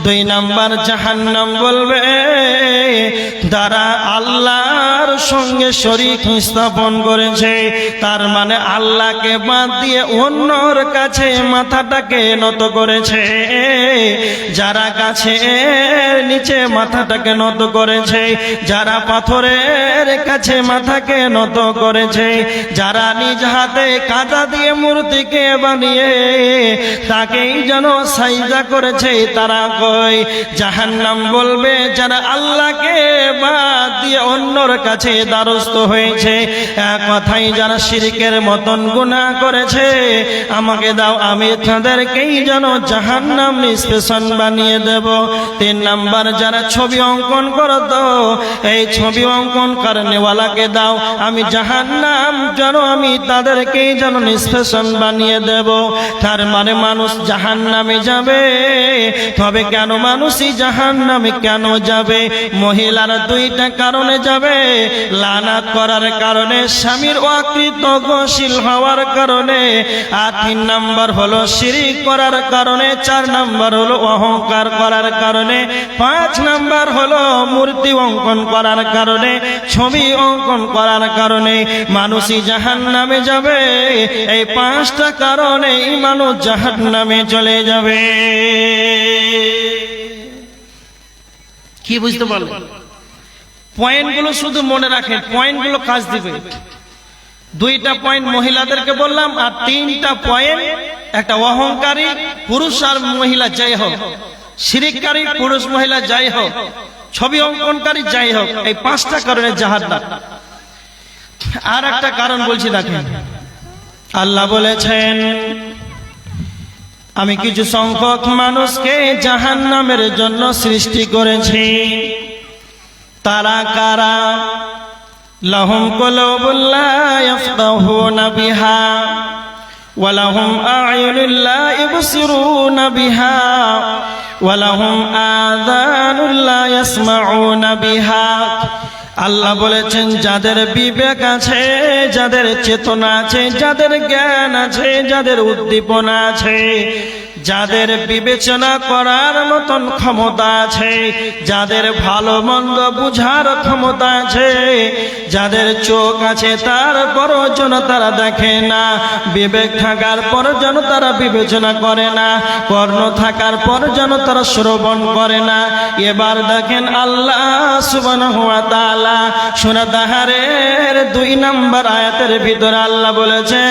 দুই নাম্বার জাহান্নাম বলবে যারা আল্লাহর সঙ্গে শরীক স্থাপন করেছে, তার মানে আল্লাহকে বাদ দিয়ে অন্যর কাছে মাথাটাকে নত করেছে। যারা গাছের নিচে মাথাটাকে নত করেছে, যারা পাথরের কাছে মাথাকে নত করেছে, যারা নিজ হাতে কাদা দিয়ে মূর্তিকে বানিয়ে তাকেই যেন সাজদা করেছে, তারা কই জাহান্নাম বলবে যারা আল্লাহকে বাদ দিয়ে অন্যর কাছে দ্বারস্থ হয়েছে, এক কথাই যারা শিরকের মতন গুনাহ করেছে, আমাকে দাও আমি তাদেরকেই যেন জাহান্নাম নিষ্পেষণ বানিয়ে দেব। তিন নাম্বার যারা ছবি অঙ্কন করতো, এই ছবি অঙ্কন করনেওয়ালাকে দাও আমি জাহান্নাম যেন আমি তাদেরকেই যেন নিষ্পেষণ বানিয়ে দেব। তার মানে মানুষ জাহান্নামে যাবে, তবে কেন মানুষই জাহান্নামে কেন যাবে? মহিলারা দুইটা কারণে যাবে, লানাত করার কারণে, স্বামীর অকৃতজ্ঞশীল হওয়ার কারণে, আর তিন নাম্বার হলো শিরক করার কারণে, চার নাম্বার হলো অহংকার করার কারণে, পাঁচ নাম্বার হলো মূর্তি অঙ্কন করার কারণে, ছবি অঙ্কন করার কারণে মানুষই জাহান্নামে যাবে। এই পাঁচটা কারণেই মানুষ জাহান্নামে চলে যাবে। কি বুঝতে পারলেন? পয়েন্টগুলো শুধু মনে রাখেন, পয়েন্টগুলো কাজ দিবে। দুইটা পয়েন্ট মহিলাদেরকে বললাম, আর তিনটা পয়েন্ট, একটা অহংকারী পুরুষ আর মহিলা যাই হোক, শিরককারী পুরুষ মহিলা যাই হোক, ছবি অঙ্কনকারী যাই হোক, এই পাঁচটা কারণে জাহান্নাম। আর একটা কারণ বলছি দেখেন, আল্লাহ বলেছেন আমি কিছু সংখ্যক মানুষকে জাহান্নামের জন্য সৃষ্টি করেছি। তারা কারা? লাহুম কুলুবুন লা ইয়াফকাহুনা বিহা ওয়া লাহুম আ'য়ুনুন লা ইবসিরুনা বিহা ওয়া লাহুম আযানুন লা ইয়াসমাউনা বিহা। আল্লাহ বলেছেন যাদের বিবেক আছে, যাদের চেতনা আছে, যাদের জ্ঞান আছে, যাদের উদ্দীপনা আছে, যাদের বিবেচনা করার মতন ক্ষমতা আছে, যাদের ভালো মন্দ বুঝার ক্ষমতা আছে, যাদের চোখ আছে তারপরও যেন তারা দেখে না, বিবেক থাকার পর যেন তারা বিবেচনা করে না, কর্ণ থাকার পর যেন তারা শ্রবণ করে না। এবার দেখেন আল্লাহ সুবহানাহু ওয়া তাআলা সূরা তাহারের ২ নম্বর আয়াতের ভিতরে আল্লাহ বলেছেন,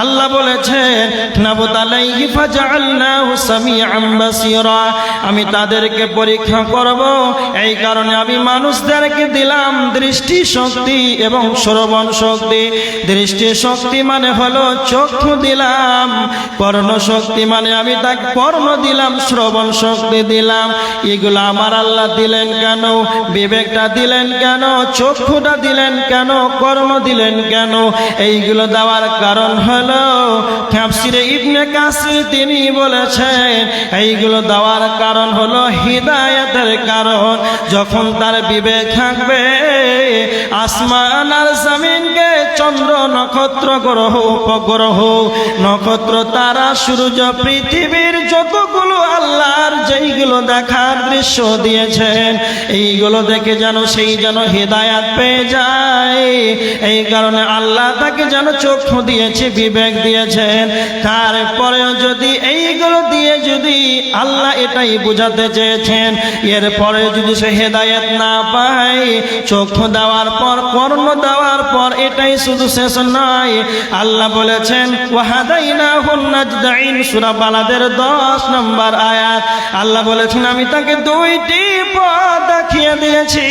আল্লাহ বলেছেন নাবতালাইহি ফাজআলনাহু সামিআন বাসীরা, আমি তাদেরকে পরীক্ষা করব, এই কারণে আমি মানুষদেরকে দিলাম দৃষ্টি শক্তি এবং শ্রবণ শক্তি। দৃষ্টি শক্তি মানে হলো চক্ষু দিলাম, কর্ণ শক্তি মানে আমি তাকে কর্ণ দিলাম, শ্রবণ শক্তি দিলাম। এগুলো আমার আল্লাহ দিলেন কেন? বিবেকটা দিলেন কেন? চক্ষুটা দিলেন কেন? কর্ণ দিলেন কেন? এইগুলো দেওয়ার কারণ হলো তাফসীরে ইবনে কাসির তিনি বলেছেন এইগুলো দেওয়ার কারণ হলো হিদায়াতের কারণ। যখন তার বিবেক থাকবে, আসমান আর জমিনকে, চন্দ্র নক্ষত্র গ্রহ উপগ্রহ, নক্ষত্র তারা সূর্য পৃথিবীর যতগুলো আল্লাহর যেইগুলো দেখার দৃশ্য দিয়েছেন, এইগুলো দেখে যেন সেই যেন হিদায়াত পেয়ে যায়। এই কারণে আল্লাহ তাকে যেন চক্ষু দিয়েছে, বিবেক দিয়েছেন। তারপরেও যদি এইগুলো দিয়ে যদি আল্লাহ এটাই বুঝাতে চেয়েছেন, এরপরে যদি সে হেদায়েত না পায়, চক্ষু দেওয়ার পর, কর্ণ দেওয়ার পর, এটাই শুধু শেষ নয়। আল্লাহ বলেছেন ওয়াহাদাইনাহুন নাজদাইন, সূরা বালাদের 10 নম্বর আয়াত। আল্লাহ বলেছেন আমি তাকে দুইটি পথ দেখিয়ে দিয়েছি।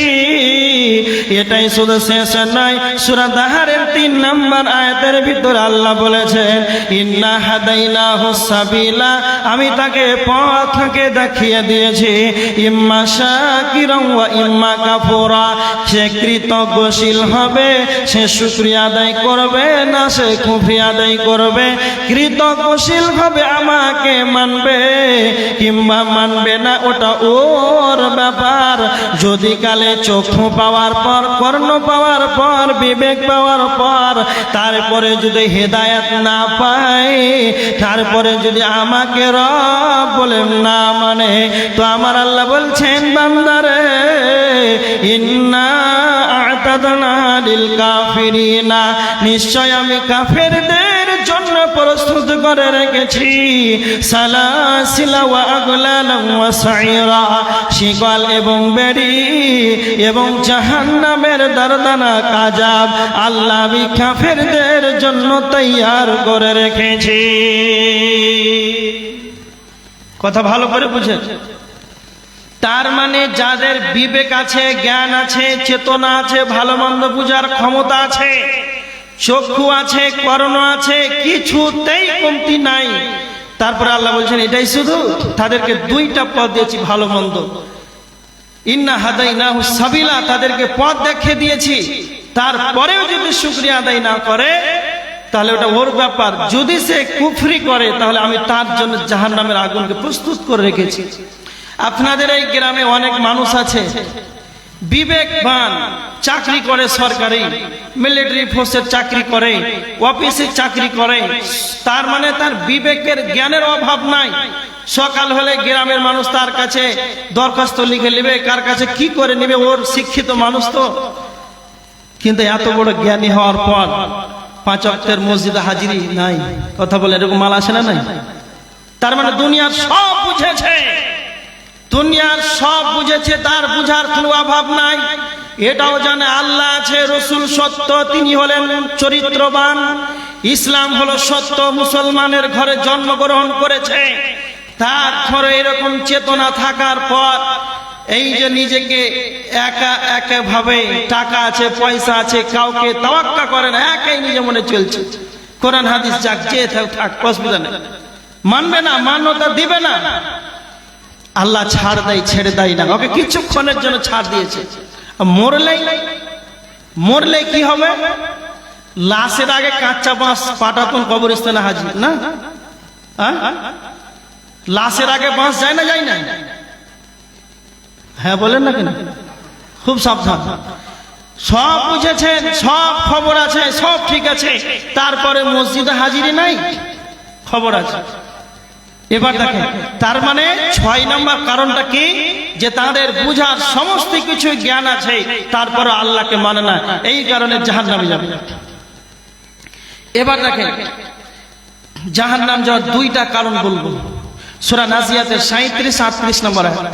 এটাই শুধু শেষ নয়, সূরা তাহারের 3 নম্বর আয়াতের ভিতর আল্লাহ বলেছেন ইন্না হাদাইনাহুস সাবিলা, আমি তাকে পথকে দেখিয়ে দিয়েছি। ইম্মা শাকিরান ওয়া ইম্মা কাফুরা, সে কৃতজ্ঞশীল হবে, সে শুকরিয়া আদায় করবে না সে কুফরি আদায় করবে। কৃতজ্ঞশীল হবে আমাকে মানবে, কিংবা মানবে না, ওটা ওর ব্যাপার। যদি কালে চক্ষু পাওয়ার পর, কর্ণ পাওয়ার পর, বিবেক পাওয়ার পর তারপরে যদি হেদায়েত না পায়, তারপরে যদি আমাকে রব বলে না মানে, তো আমার আল্লাহ বলছেন বান্দারে ইন্না আ'তাদনা লিল কাফিরিনা, নিশ্চয় আমি কাফেরদের জন্য প্রস্তুত করে রেখেছি সালাসিলা ওয়া আগলালা ওয়া সাইরা, শিকল এবং বেড়ি এবং জাহান্নামের দর্দনাক আযাব আল্লাহ আমি কাফেরদের জন্য তৈয়ার করে রেখেছি। কথা ভালো করে বুঝেন। তার মানে যাদের বিবেক আছে, জ্ঞান আছে, চেতনা আছে, ভালো মন্দ বুঝার ক্ষমতা আছে, চক্ষু আছে, কর্ণ আছে, কিছুতেই কমতি নাই। তারপরে আল্লাহ বলছেন এটাই শুধু, তাদেরকে দুইটা পথ দিয়েছি ভালো মন্দ। ইন্না হাদাইনাহু সাবিলা, তাদেরকে পথ দেখিয়ে দিয়েছি। তারপরেও যদি শুকরিয়া আদায় না করে তাহলে ওটা ওর ব্যাপার। যদি সে কুফরি করে তাহলে আমি তার জন্য জাহান্নামের আগুনকে প্রস্তুত করে রেখেছি। আপনাদের এই গ্রামে অনেক মানুষ আছে বিবেকবান, চাকরি করে, সরকারি মিলিটারি ফোর্সের চাকরি করে, অফিসে চাকরি করে, তার মানে তার বিবেকের জ্ঞানের অভাব নাই। সকাল হলে গ্রামের মানুষ তার কাছে দরখাস্ত লিখে নেবে, কার কাছে কি করে নেবে, ওর শিক্ষিত মানুষ তো। কিন্তু এত বড় জ্ঞানী হওয়ার পর 5 ওয়াক্তের মসজিদে হাজিরি নাই। কথা বলে এরকম মাল আসে না? নাই। তার মানে দুনিয়ার সব বুঝেছে, দুনিয়ার সব বুঝেছে, তার বুঝার কোনো অভাব নাই। এটাও জানে আল্লাহ আছে, রসুল সত্য, তিনি হলেন চরিত্রবান, ইসলাম হলো সত্য, মুসলমানের ঘরে জন্মগ্রহণ করেছে। তারপরে এরকম চেতনা থাকার পর এই যে নিজেকে একা একা ভাবে, টাকা আছে, পয়সা আছে, কাউকে তাওয়াক্কা করে না, একাই নিজে মনে চলছে, কোরআন হাদিস যাক যে থাক অসুবিধা নেই, মানবে না, মান্যতা দিবে না। আল্লাহ ছাড় দেয়, ছেড়ে দেয় না, ওকে কিছুক্ষণের জন্য ছাড় দিয়েছে। মরলে কি হবে? লাশের আগে কাঁচা বাঁশ পাটাতন কবরস্থানে হাজির না? লাশের আগে বাঁশ যায় না, যায় না? হ্যাঁ বলেন না কেন? খুব সাবধান। সব বুঝেছেন, সব খবর আছে, সব ঠিক আছে, তারপরে মসজিদে হাজিরি নাই, খবর আছে। এবার দেখেন, তার মানে 6 নম্বর কারণটা কি? যে তাদের বুঝার সমস্ত কিছু জ্ঞান আছে, তারপরে আল্লাহকে মানে না, এই কারণে জাহান্নামে যাবে। এবার দেখেন জাহান্নাম যাওয়ার 2টা কারণ বলবো। সূরা নাজিয়াতের 37-38 নম্বর আয়াত।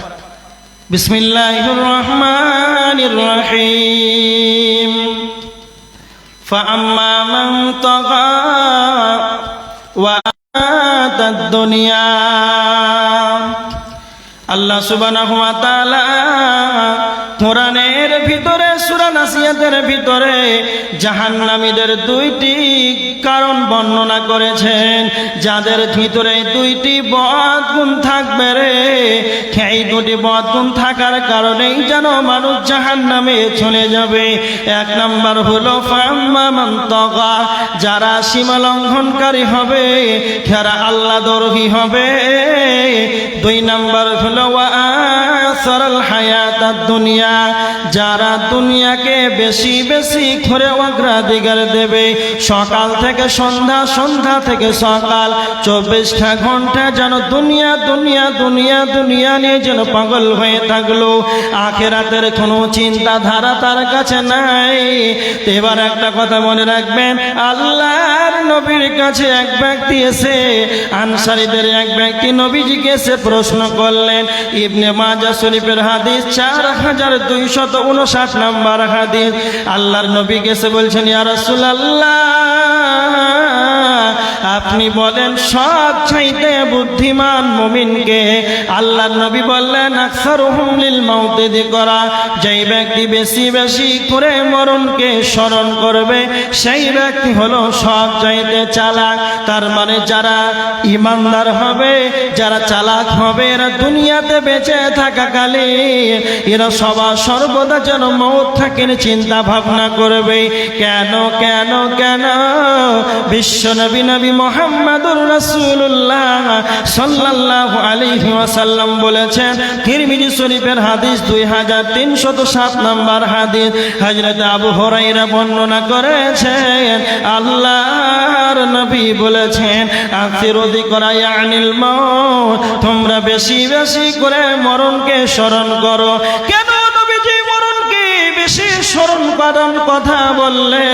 বিসমিল্লাহির রহমানির রহিম। ফাআম্মা মান তাগা ওয়া আতাদ দুনিয়া। আল্লাহ সুবহানাহু ওয়া তাআলা কোরআনের ভিতরে, সূরা নাসিয়াতের ভিতরে জাহান্নামীদের 2টি কারণ বর্ণনা করেছেন, যাদের ভিতরে 2টি বদগুণ থাকবে রে। এই 2টি বদগুণ থাকার কারণেই যেন মানুষ জাহান্নামে চলে যাবে। 1 নম্বর হলো ফাম্মা মান তাগা, যারা সীমা লঙ্ঘনকারী হবে, যারা আল্লাহ দ্রোহী হবে। 2 নম্বর হলো ওয়া আসারাল হায়াতাদ দুনিয়া, যারা দুনিয়াকে বেশি বেশি করে অগ্রাধিকার দেবে। সকাল থেকে সন্ধ্যা, সন্ধ্যা থেকে সকাল, 24টা ঘন্টা যেন দুনিয়া দুনিয়া দুনিয়া দুনিয়া নিয়ে যেন পাগল হয়ে থাকলো। আখিরাতের কোনো চিন্তাধারা তার কাছে নাই। এবার একটা কথা মনে রাখবেন, আল্লাহর নবীর কাছে এক ব্যক্তি এসে, আনসারীদের এক ব্যক্তি নবীজিকে এসে প্রশ্ন করলেন। ইবনে মাজাহ শরীফের হাদিস 4259 নম্বর হাদিস। আল্লাহর নবী এসে বলছেন, ইয়া রাসূলুল্লাহ, আপনি বলেন সব চাইতে বুদ্ধিমান মুমিনকে? আল্লাহর নবী বললেন, আকসারুহুম লিল মাউতি যিকরা, যেই ব্যক্তি বেশি বেশি করে মরণকে স্মরণ করবে সেই ব্যক্তি হলো সব চাইতে চালাক। তার মানে যারা ইমানদার হবে, যারা চালাক হবে, এরা দুনিয়াতে বেঁচে থাকাকালে এরা সবার সর্বদা যেন মওত থাকে চিন্তা ভাবনা করবে। কেন কেন কেন? বিশ্ব নবী মুহাম্মাদুর রাসূলুল্লাহ সাল্লাল্লাহু আলাইহি ওয়াসাল্লাম বলেছেন, তিরমিজি শরীফের হাদিস 2307 নম্বর হাদিস, হযরত আবু হুরায়রা বর্ণনা করেছেন, আল্লাহর নবী বলেছেন, আকসিরু যিকরা ইয়ানিল মাউত, তোমরা বেশি বেশি করে মরণকে স্মরণ করো। কেন নবীজি মরণকে বেশি স্মরণ করার কথা বললে?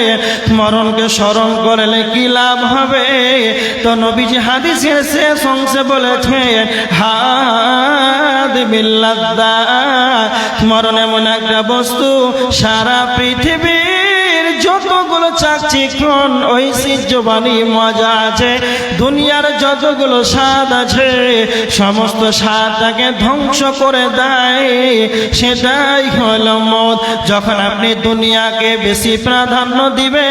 মরণকে স্মরণ করলে কি লাভ হবে? তো নবীজি হাদিসের শেষ অংশে বলেছেন, হাদ বিল্লাদ্দাত, মরণ এমন একটা বস্তু, সারা পৃথিবীর যতগুলো চাকচিক্যন ঐশ্বর্যবাণী মজা আছে, দুনিয়ার যতগুলো স্বাদ আছে, সমস্ত স্বাদটাকে ধ্বংস করে দেয়। সেটাই হলো মওত। যখন আপনি দুনিয়াকে বেশি প্রাধান্য দিবে,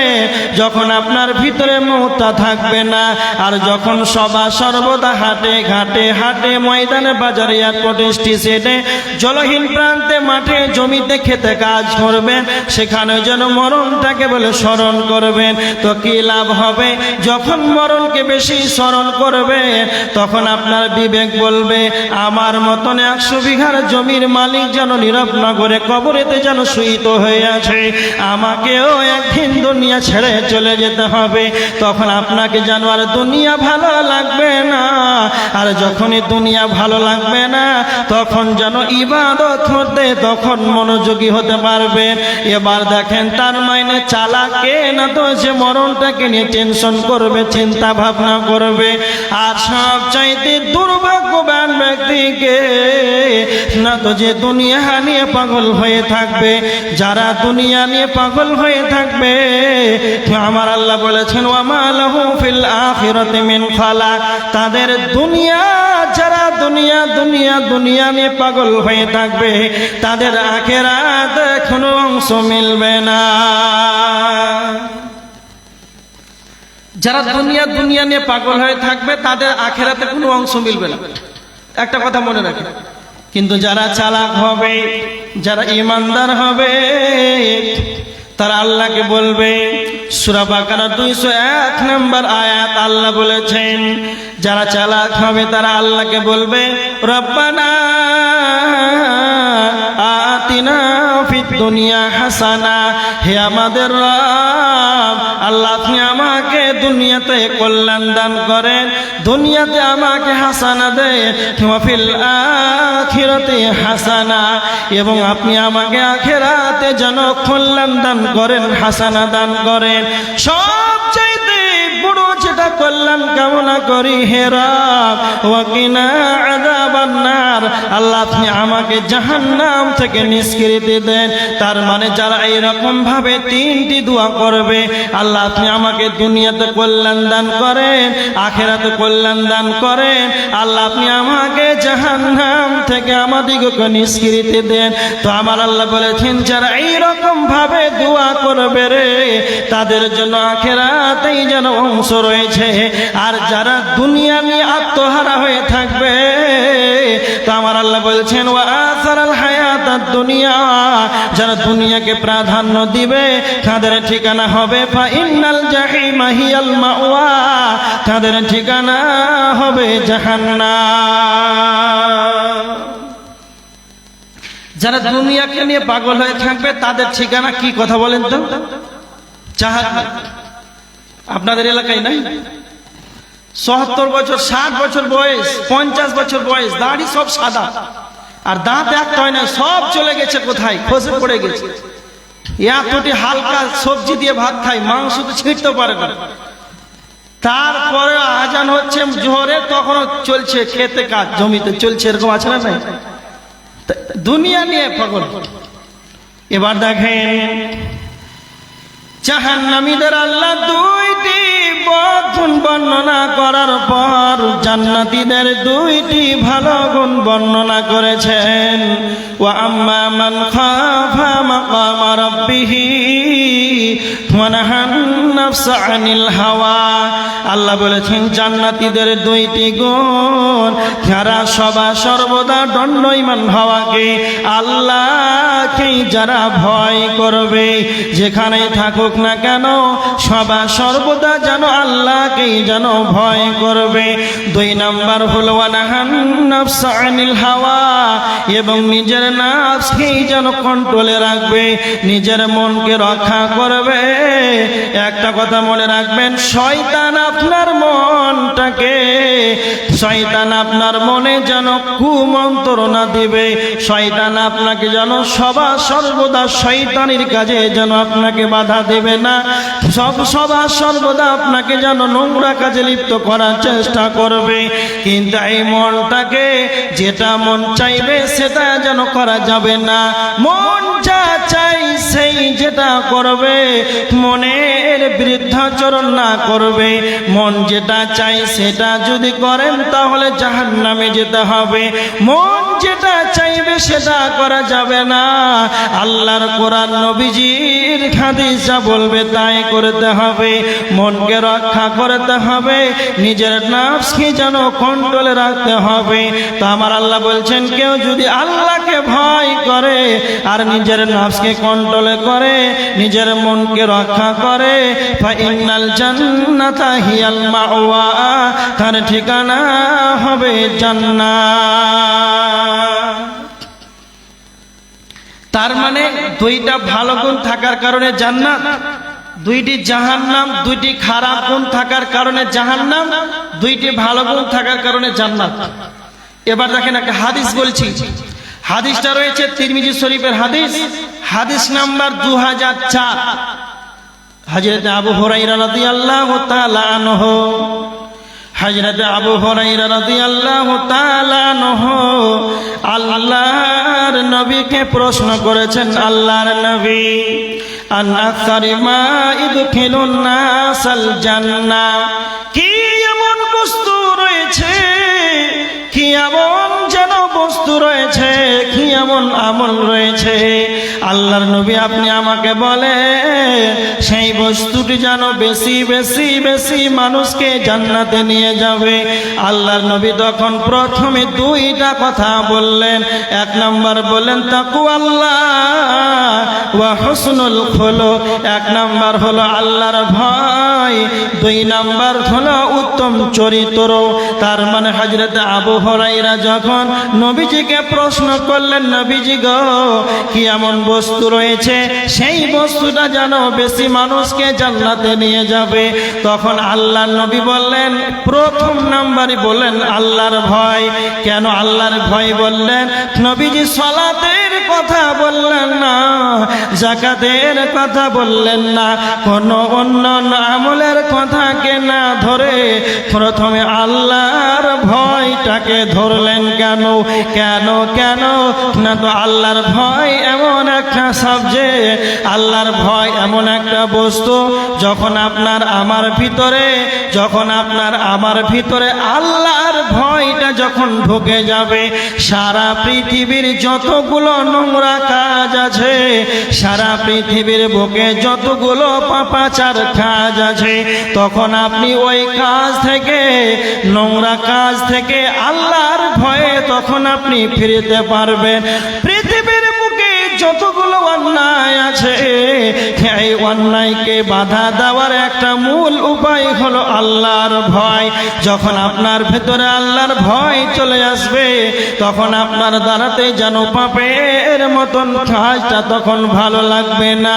যখন আপনার ভিতরে মওতটা থাকবে না, আর যখন সবা সর্বদা হাটে ঘাটে, হাটে ময়দানে, বাজারে, এয়ারপোর্টে, স্টেশনে, জলহীন প্রান্তে, মাঠে, জমিতে, খেতে কাজ করবেন, সেখানে যেন মরণটাকে বলে স্মরণ করবেন। তো কি লাভ হবে? যখন মরণকে বেশি স্মরণ করবে, তখন আপনার বিবেক বলবে, আমার মতন 100 বিঘার জমির মালিক যেন নীরব নগরে কবরেতে যেন শয়িত হয়ে আছে, আমাকেও একদিন দুনিয়া ছেড়ে চলে যেতে হবে। তখন আপনাকে যেন আর দুনিয়া ভালো লাগবে না। আর যখনই দুনিয়া ভালো লাগবে না, তখন যেন ইবাদত হতে তখন মনোযোগী হতে পারবে। এবার দেখেন, তার মাইনে চালাকে না তো যে মরণটাকে নিয়ে টেনশন করবে, চিন্তা ভাবনা করবে। আর সবচাইতে দুর্ভাগ্যবান ব্যক্তিকে না তো যে দুনিয়া নিয়ে পাগল হয়ে থাকবে। যারা দুনিয়া নিয়ে পাগল হয়ে থাকবে, আমার আল্লাহ বলেছেন, ওয়ামা লাহু ফিল আখিরাতি মিন খালাক, তাদের দুনিয়া, যারা দুনিয়া দুনিয়া দুনিয়া নিয়ে পাগল হয়ে থাকবে, তাদের আখিরাত কোনো অংশ মিলবে না। যারা দুনিয়া দুনিয়া নিয়ে পাগল হয়ে থাকবে, তাদের আখিরাতে কোনো অংশ মিলবে না। একটা কথা মনে রাখেন। কিন্তু যারা চালাক হবে, যারা ঈমানদার হবে, তারা আল্লাহকে বলবে, সূরা বাকারা 201 নম্বর আয়াত, আল্লাহ বলেছেন, যারা চালাক হবে তারা আল্লাহকে বলবে, রব্বানা আতিনা ফিদ দুনিয়া হাসানা, হে আমাদের রব, আল্লাহ আপনি আমাকে দুনিয়াতে কল্যাণ দান করেন, দুনিয়াতে আমাকে হাসানা দেন, ওয়া ফিল আখিরাতি হাসানা, এবং আপনি আমাকে আখিরাতে যেন কল্যাণ দান করেন, হাসানা দান করেন। সবচাইতে বড় যেটা কল্যাণ কামনা করি, হে রব, ওয়াকিনা আযাবান নার, আল্লাহ আপনি আমাকে জাহান্নাম থেকে নিষ্কৃতি দেন। তার মানে যারা এইরকম ভাবে তিনটি দোয়া করবে, আল্লাহ আপনি আমাকে দুনিয়াতে কল্যাণ দান করেন, আখিরাতে কল্যাণ দান করেন, আল্লাহ আপনি আমাকে জাহান্নাম থেকে আমাদিগকে নিষ্কৃতি দেন। তো আমার আল্লাহ বলেছেন, যারা এইরকম ভাবে দোয়া করবে রে, তাদের জন্য আখিরাতেই যেন অংশ রয়েছে। আর যারা দুনিয়া নিয়ে আত্মহারা হয়ে থাকবে, তো আমার আল্লাহ বলছেন, ওয়া আসারাল হায়াতাদ দুনিয়া, যারা দুনিয়াকে প্রাধান্য দিবে, তাদের ঠিকানা হবে ফা ইন্নাল জাহিমা হিয়াল মাওয়া, তাদের ঠিকানা হবে জাহান্নাম। যারা দুনিয়াকে নিয়ে পাগল হয়ে থাকবে, তাদের ঠিকানা কি? কথা বলেন তো। জাহান্নাম। আপনাদের এলাকায় নাই? ৭০ বছর, ৬০ বছর বয়স, ৫০ বছর বয়স, দাড়ি সব সাদা, আর দাঁত একটা হয় না, সব চলে গেছে কোথায়? খসে পড়ে গেছে। এতটি হালকা সবজি দিয়ে ভাত খায়, মাংস তো ছিঁড়তে পারে না। তারপরে আজান হচ্ছে জোহরে, তখন চলছে খেতে কাজ, জমিতে চলছে, এরকম আছে না নাই? দুনিয়া নিয়ে পাগল। এবার দেখেন, জাহান্নামীদের আল্লাহ দুইটি গুণ বর্ণনা করার পর জান্নাতীদের দুইটি ভালো গুণ বর্ণনা করেছেন। ওয়া আম্মা মান খাফা মাকাম রাব্বিহি ওয়া নাহান নাফসা আনিল হাওয়া, আল্লাহ বলেছেন জান্নাতীদের দুইটি গুণ, যারা সদা সর্বদা দণ্ডায়মান হওয়াকে, আল্লাহকেই যারা ভয় করবে, যেখানেই থাকুক না কেন সদা সর্বদা যেন আল্লাহকেই যেন ভয় করবে। 2 নাম্বার হলো ওয়ানাহান নাফসা আনিল হাওয়া, এবং নিজের নফসকেই যেন কন্ট্রোলে রাখবে, নিজের মনকে রক্ষা করবে। একটা কথা মনে রাখবেন, শয়তান আপনার মনটাকে, শয়তান আপনার মনে যেন কুমন্ত্রণা দিবে, শয়তান আপনাকে যেন সর্বদা শয়তানির কাজে যেন আপনাকে বাধা দেবে না, সর্বদা আপনাকে যেন নোংরা কাজে লিপ্ত করার চেষ্টা করবে। কিন্তু এই মনটাকে যেটা মন চাইবে সেটা যেন করা যাবে না। মন যা চাই সেই যেটা করবে, মনের বিরুদ্ধাচরণ না করবে। মন যেটা চাই সেটা যদি করেন তাহলে জাহান্নামে যেতে হবে। মন যেটা চাইবে সেটা করা যাবে না। আল্লাহর কোরআন নবীজির হাদিস যা বলবে তাই করতে হবে। মনকে রক্ষা করতে হবে, নিজের নফসকে যেন কন্ট্রোলে রাখতে হবে। তো আমার আল্লাহ বলছেন, কেউ যদি আল্লাহকে ভয় করে আর নিজের নফসকে কন্ট্রোলে করে, নিজের মনকে রক্ষা করে, ফাইনাল জান্নাতা হিয়াল মাওয়া, তার ঠিকানা হবে জান্নাত। তার মানে 2টা ভালো গুণ থাকার কারণে জান্নাত, 2টি জাহান্নাম, 2টি খারাপ গুণ থাকার কারণে জাহান্নাম, 2টি ভালো গুণ থাকার কারণে জান্নাত। এবার দেখেন একটা হাদিস বলছি, হাদিসটা রয়েছে তিরমিজি শরীফের হাদিস, হাদিস নাম্বার 2004। হযরত আবু হুরায়রা রাদিয়াল্লাহু তাআলা আনহু, হযরত আবু হুরায়রা রাদিয়াল্লাহু তাআলা আনহু আল্লাহর নবীকে প্রশ্ন করেছেন, আল্লাহর নবী, আন আকসারি মা ইদখিলুন নাসাল জান্নাহ, কি এমন বস্তু রয়েছে, কি এমন যেন বস্তু রয়েছে, কি এমন আমল রয়েছে, আল্লাহর নবী আপনি আমাকে বলে সেই বস্তুটি যেন বেশি বেশি বেশি মানুষকে জান্নাতে নিয়ে যাবে। আল্লাহর নবী তখন প্রথমে 2টা কথা বললেন। 1 নাম্বার বললেন তাকওয়াল্লাহ ওয়া হুসনুল খুলুক, 1 নাম্বার হলো আল্লাহর ভয়, 2 নাম্বার হলো উত্তম চরিত্র। তার মানে হযরত আবু হুরায়রা যখন নবীজিকে প্রশ্ন করলেন, নবীজি গো কি এমন বস্তু রয়েছে সেই বস্তুটা যেন বেশি মানুষকে জান্নাতে নিয়ে যাবে, তখন আল্লাহর নবী বললেন, প্রথম নাম্বারই বললেন আল্লাহর ভয়। কেন আল্লাহর ভয় বললেন? নবীজি সালাতের কথা বললেন না, যাকাতের কথা বললেন না, কোন অন্য আমলের কথাকে না ধরে প্রথমে আল্লাহর ভয়টাকে ধরলেন। কেন কেন কেন না, তো আল্লাহর ভয় এমন একটা সাবজেক্ট, আল্লাহর ভয় এমন একটা বস্তু, যখন আপনার আমার ভিতরে, যখন আপনার আমার ভিতরে আল্লাহর ভয়টা যখন ঢুকে যাবে, সারা পৃথিবীর যতগুলো নোংরা কাজ আছে, সারা পৃথিবীর বুকে যতগুলো পাপাচার কাজ আছে, তখন আপনি ওই কাজ থেকে, নোংরা কাজ থেকে আল্লাহর ভয়ে তখন আপনি ফিরতে পারবেন। পৃথিবীর বুকে যতগুলো অন্যায় আছে, এই অন্যায়কে বাধা দেওয়ার একটা মূল উপায় হলো আল্লাহর ভয়। যখন আপনার ভেতরে আল্লাহর ভয় চলে আসবে, তখন আপনার দ্বারাতে যেন পাপের মতন কাজটা তখন ভালো লাগবে না।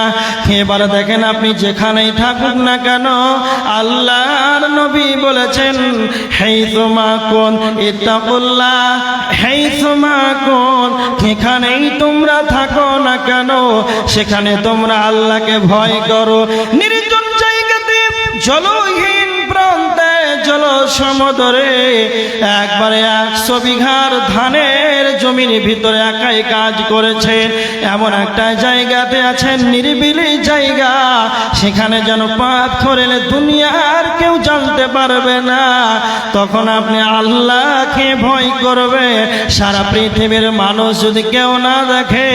এবার দেখেন, আপনি যেখানেই থাকুক না কেন, আল্লাহর নবী বলেছেন, হাইসুমা কুন ইত্তাকুল্লাহ, হাইসুমা কুন, যেখানেই তোমরা থাকো না কেন সেখানে তোমরা আল্লাহকে ভয় করো। নির্জন জায়গাতে, জলহীন প্রান্তে, জল সমুদ্রে, একবারে 100 বিঘার ধানের জমির ভিতরে একাই কাজ করেছে, এমন একটা জায়গাতে আছেন, নিরিবিলি জায়গা, সেখানে যেন পাপ করলে দুনিয়ার কেউ জানতে পারবে না, তখন আপনি আল্লাহকে ভয় করবে। সারা পৃথিবীর মানুষ যদি কেউ না দেখে,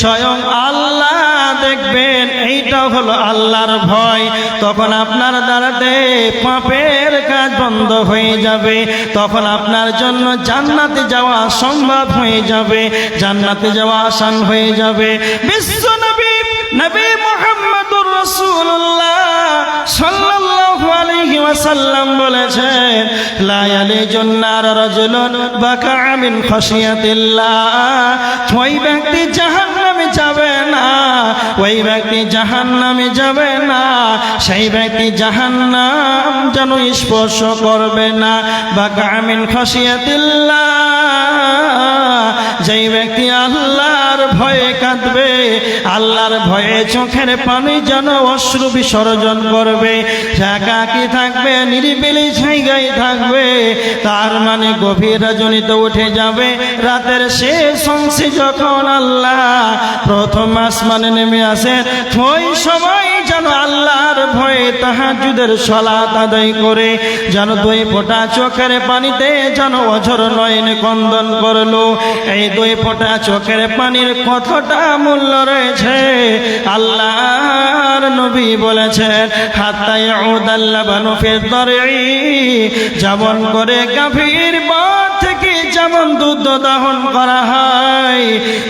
স্বয়ং আল্লাহ দেখবেন, এইটা হলো আল্লাহর ভয়। তখন আপনার দ্বারাতে পাপের কাজ বন্ধ হয়ে যাবে, তখন আপনার জন্য জান্নাতে যাওয়া সম্ভব হয়ে যাবে, জান্নাতে যাওয়া আসান হয়ে যাবে। বিশ্ব নবী, নবী মুহাম্মদুর রাসূলুল্লাহ সাল্লাল্লাহু আলাইহি ওয়াসাল্লাম বলেছেন, লা ইয়ালিজুন নার রাজুলুন বাকা মিন খাশিয়াতিল্লাহ, ওই ব্যক্তি জাহান্নামে যাবে না, ওই ব্যক্তি জাহান্নামে যাবে না, সেই ব্যক্তি জাহান্নাম যেন স্পর্শ করবে না। বাকা মিন খাশিয়াতিল্লাহ, যেই ব্যক্তি আল্লাহর ভয়ে কাঁদবে, আল্লাহর ভয়ে চোখের পানি যেন অশ্রু বিসর্জন করবে, একাকী থাকবে, নিরিবিলি জায়গায় থাকবে, তার মানে গভীর রজনীতে উঠে যাবে। রাতের শেষ অংশে যখন আল্লাহ প্রথম আসমানে নেমে আসে, ওই সময় যেন আল্লাহর ভয়ে তাহাজ্জুদের সালাত আদায় করে যেন দুই ফোঁটা চোখের পানিতে যেন অঝর নয়নে ক্রন্দন করলো। এই দুই ফোঁটা চোখের পানির কতটা মূল্য রয়েছে আল্লাহর নবী বলেছেন, হাত্তা ইয়াউদাল লাবানু ফি দারই, যেমন করে গাভীর বাট থেকে যেমন দুধ দহন করা হয়,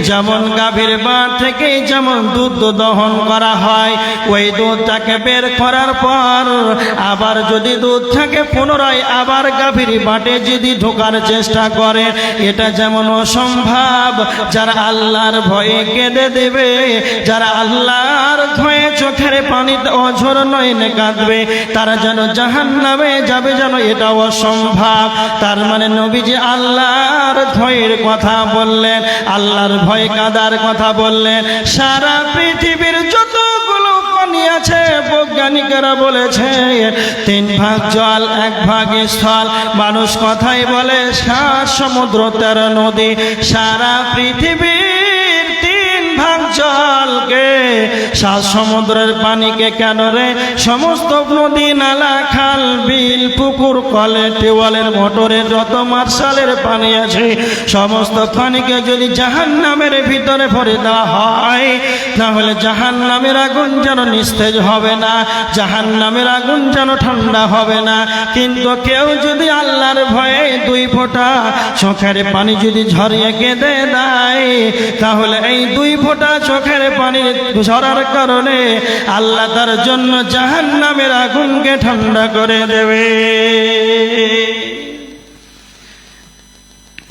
যেমন গাভীর বাট থেকে যেমন দুধ দহন করা হয়, ওই দুধটাকে বের করার পর আবার যদি দুধ থাকে পুনরায় আবার গাভীর বাটে যদি ঢোকার চেষ্টা করে, এটা যেমন অসম্ভব। যারা আল্লাহর ভয়ে কেঁদে দেবে, যারা আল্লাহর ভয়ে চোখের পানিতে অঝর নয়নে কাঁদবে, তারা যেন জাহান্নামে যাবে, যেন এটা অসম্ভব। তার মানে নবীজি আল্লাহর ভয়ের কথা বললেন, আল্লাহর ভয় কাঁদার কথা বললেন। সারা পৃথিবীর যতগুলো পানি আছে বৈজ্ঞানিকেরা বলেছে 3 ভাগ জল 1 ভাগ স্থল। মানুষ কথাই বলে 7 সমুদ্র 13 নদী। সারা পৃথিবীর 3 ভাগ জলকে, 7 সমুদ্রের পানিকে কেন রে সমস্ত নদী নালা খাল বিল পুকুর কলে টিউবওয়েলের মোটরের যত মার্শালের পানি আছে সমস্ত পানিকে যদি জাহান্নামের ভিতরে ভরে দেওয়া হয়, তাহলে জাহান্নামের আগুন যেন নিস্তেজ হবে না, জাহান্নামের আগুন যেন ঠান্ডা হবে না। কিন্তু কেউ যদি আল্লাহর ভয়ে 2 ফোঁটা চোখের পানি যদি ঝরিয়ে কেঁদে দেয়, তাহলে এই 2 ফোঁটা চোখের পানি ঝরার কারণে আল্লাহ তার জন্য জাহান্নামের আগুনকে ঠান্ডা করে দেবে।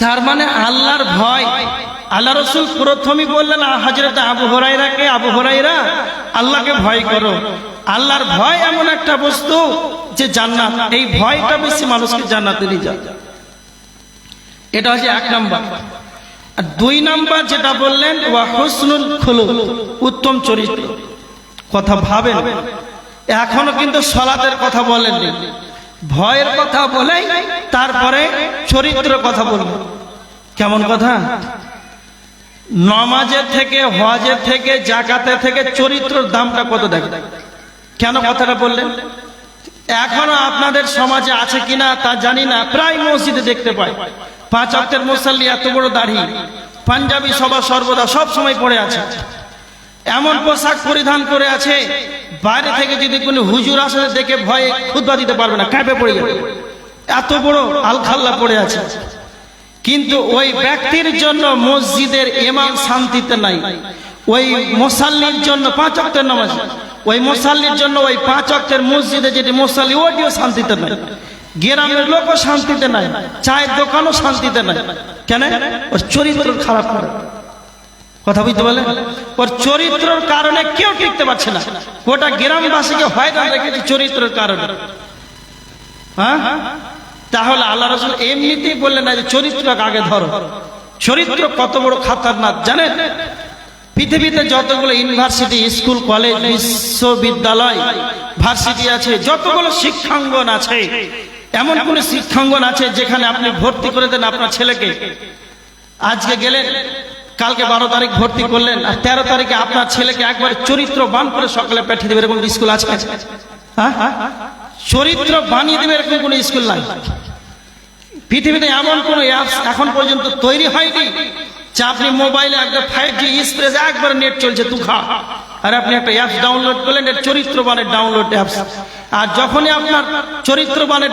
তার মানে আল্লাহর ভয়। আল্লাহ রাসূল প্রথমেই বললেন হযরত আবু হুরায়রাকে, আবু হুরায়রা আল্লাহকে ভয় করো। আল্লাহর ভয় এমন একটা বস্তু যে জান্নাত, এই ভয়টা বেশি মানুষকে জান্নাতে নিয়ে যায়। এটা হচ্ছে 1 নাম্বার। আর 2 নাম্বার যেটা বললেন ওয়া হুসনুল খুলুক, উত্তম চরিত্র। কথা ভাবেন, এখনো কিন্তু সালাতের কথা বলেননি, ভয়ের কথা বলে তারপরে চরিত্রের কথা বলবেন। কেমন কথা? নামাজের থেকে, হজের থেকে, যাকাতের থেকে চরিত্রের দামটা কত দেখেন। কেন কথাটা বললেন? এখনো আপনাদের সমাজে আছে কিনা তা জানি না, প্রায় মসজিদে দেখতে পাই 5 ওয়াক্তের মুসাল্লি, এত বড় দাড়ি, পাঞ্জাবি সর্বদা সব সময় পড়ে আছে, এমন পোশাক পরিধান করে আছে, বাইরে থেকে যদি কোনো হুজুর আসে দেখে ভয়ে খুতবা দিতে পারবে না, কাঁপে পড়ে যাবে, এত বড় আলখাল্লা পড়ে আছে। কিন্তু ওই ব্যক্তির জন্য মসজিদের ইমাম শান্তিতে নাই, ওই মুসাল্লির জন্য 5 ওয়াক্তের নামাজ, ওই মুসাল্লির জন্য ওই 5 ওয়াক্তের মসজিদে যেটি মুসাল্লি ওটিও শান্তিতে নাই, গ্রামের লোকও শান্তিতে নাই, চায়ের দোকানও শান্তিতে নাই। কেন? ওর চরিত্র খারাপ করে। কথা বুঝতে পারলেন? ওর চরিত্রের কারণে কেউ টিকতে পারছে না, গোটা গ্রামবাসীকে হয়রান রেখেছে চরিত্রের কারণে। হ্যাঁ, তাহলে আল্লাহ রাসূল এমনিতেই বললেন না যে চরিত্রকে আগে ধরো। চরিত্র কত বড় খাতারনাক জানেন? পৃথিবীতে যতগুলো ইউনিভার্সিটি, স্কুল, কলেজ, বিশ্ববিদ্যালয়, ভার্সিটি আছে, যতগুলো শিক্ষাঙ্গন আছে, এমন কোন শিক্ষাঙ্গন আছে যেখানে আপনি ভর্তি করে দেন আপনার ছেলেকে, আজকে গেলেন, কালকে 12 তারিখ ভর্তি করলেন, আর 13 তারিখে আপনার ছেলেকে একবার চরিত্রবান করে সকালে পাঠিয়ে দেবে, এরকম স্কুল আছে? হ্যাঁ, চরিত্র বানিয়ে দেবে এরকম কোন স্কুল নাই। পৃথিবীতে এমন কোন অ্যাপস এখন পর্যন্ত তৈরি হয়নি যে আপনি মোবাইলে একটা 5G এক্সপ্রেস একবার নেট চলছে তুখা, আর আপনি একটা অ্যাপস ডাউনলোড করলেন, এর চরিত্রবানের ডাউনলোড অ্যাপস, আর যখনই আপনার চরিত্রবানের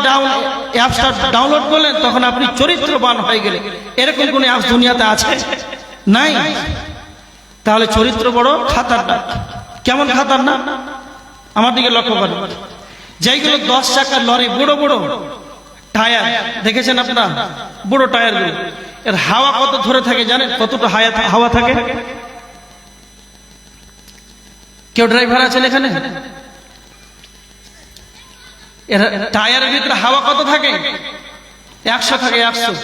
অ্যাপসটা ডাউনলোড করলেন তখন আপনি চরিত্রবান হয়ে গেলেন। এরকম কোন অ্যাপস দুনিয়াতে আছে? নাই। তাহলে চরিত্র বড় খাতারনাক। কেমন খাতারনাক? আমার দিকে লক্ষ্য করেন। যেগুলো 10 চাকার লরি, বড় বড় টায়ার দেখেছেন আপনারা, বড় টায়ারগুলো, এর হাওয়া কত ধরে থাকে জানেন? কতটা হাওয়া থাকে? কেউ ড্রাইভার আছেন এখানে? এর টায়ারের ভিতরে হাওয়া কত থাকে? 100 থাকে, 100।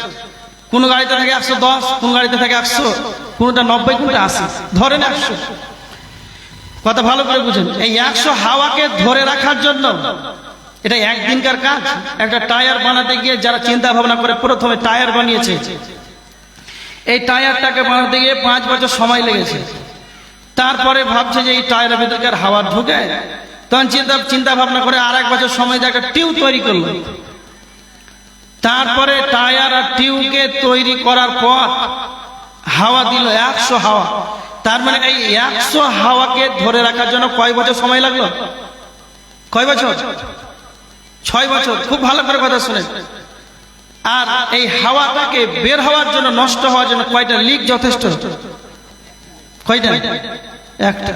কোন গাড়িতে থাকে 110, কোন গাড়িতে থাকে 100, কোনটা 90, কোনটা 80, ধরেন 100। কথা ভালো করে বুঝেন, এই 100 হাওয়াকে ধরে রাখার জন্য এটা একদিনকার কাজ। একটা টায়ার বানাতে গিয়ে যারা চিন্তা ভাবনা করে প্রথমে টায়ার বানিয়েছে, এই টায়ারটাকে বানাতে গিয়ে 5 বছর সময় লেগেছে। তারপরে ভাবছে যে এই টায়ারের ভিতরকার হাওয়া ঢুকে, তখন চিন্তা ভাবনা করে আর 1 বছর সময় দিয়ে একটা টিউব তৈরি করলো। তারপরে টায়ার আর টিউবকে তৈরি করার পর হাওয়া দিল 100 হাওয়া। তার মানে এই 100 হাওয়াকে ধরে রাখার জন্য কয় বছর সময় লাগলো? কয় বছর? 6 বছর। খুব ভালো করে কথা শুনেন। আর এই হাওয়াটাকে বের হওয়ার জন্য, নষ্ট হওয়ার জন্য কয়টা লিক যথেষ্ট? কয়টা? একটা।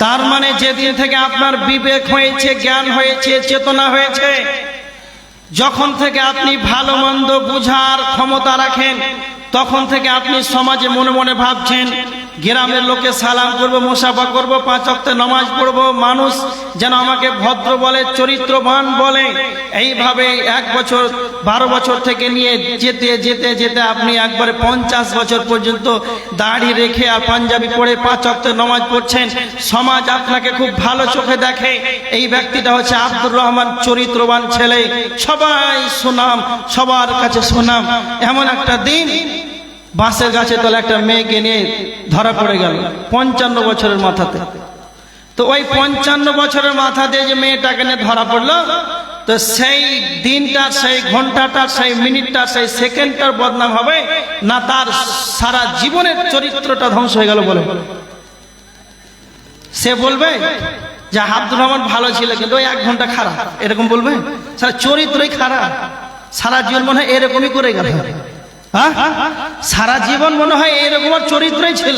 তার মানে যেদিন থেকে আপনার বিবেক হয়েছে, জ্ঞান হয়েছে, চেতনা হয়েছে, যখন থেকে আপনি ভালো মন্দ বুঝার ক্ষমতা রাখেন, তখন থেকে আপনি সমাজে মনে মনে ভাবছেন গ্রামের লোকে সালাম করব, মুসাফা করব, 5 ওয়াক্ত নামাজ পড়ব, মানুষ যেন আমাকে ভদ্র বলে, চরিত্রবান বলে। এইভাবে 1 বছর 12 বছর থেকে নিয়ে যেতে যেতে যেতে আপনি একবারে 50 বছর পর্যন্ত দাড়ি রেখে আর পাঞ্জাবি পরে 5 ওয়াক্ত নামাজ পড়ছেন। সমাজ আপনাকে খুব ভালো চোখে দেখে, এই ব্যক্তিটা হচ্ছে আব্দুর রহমান, চরিত্রবান ছেলে, সবাই সুনাম, সবার কাছে সুনাম। এমন একটা দিন বাঁশের গাছে তলে একটা মেয়েকে নিয়ে ধরা পড়ে গেল 55 বছরের মাথাতে। তো ওই 55 বছরের মাথাতে যে মেয়েটাকে নিয়ে ধরা পড়লো, তো সেই দিনটা, সেই ঘন্টাটা, সেই মিনিটটা, সেই সেকেন্ডটার বদনাম হবে না তার সারা জীবনের চরিত্রটা ধ্বংস হয়ে গেল বলে? সে বলবে যে আব্দুর রহমান ভালো ছিল কিন্তু ওই 1 ঘন্টা খারাপ, এরকম বলবে? সারা চরিত্রই খারাপ, সারা জীবন মনে হয় এরকমই করে গেল। সারা জীবন মনে হয় এরকম চরিত্রই ছিল।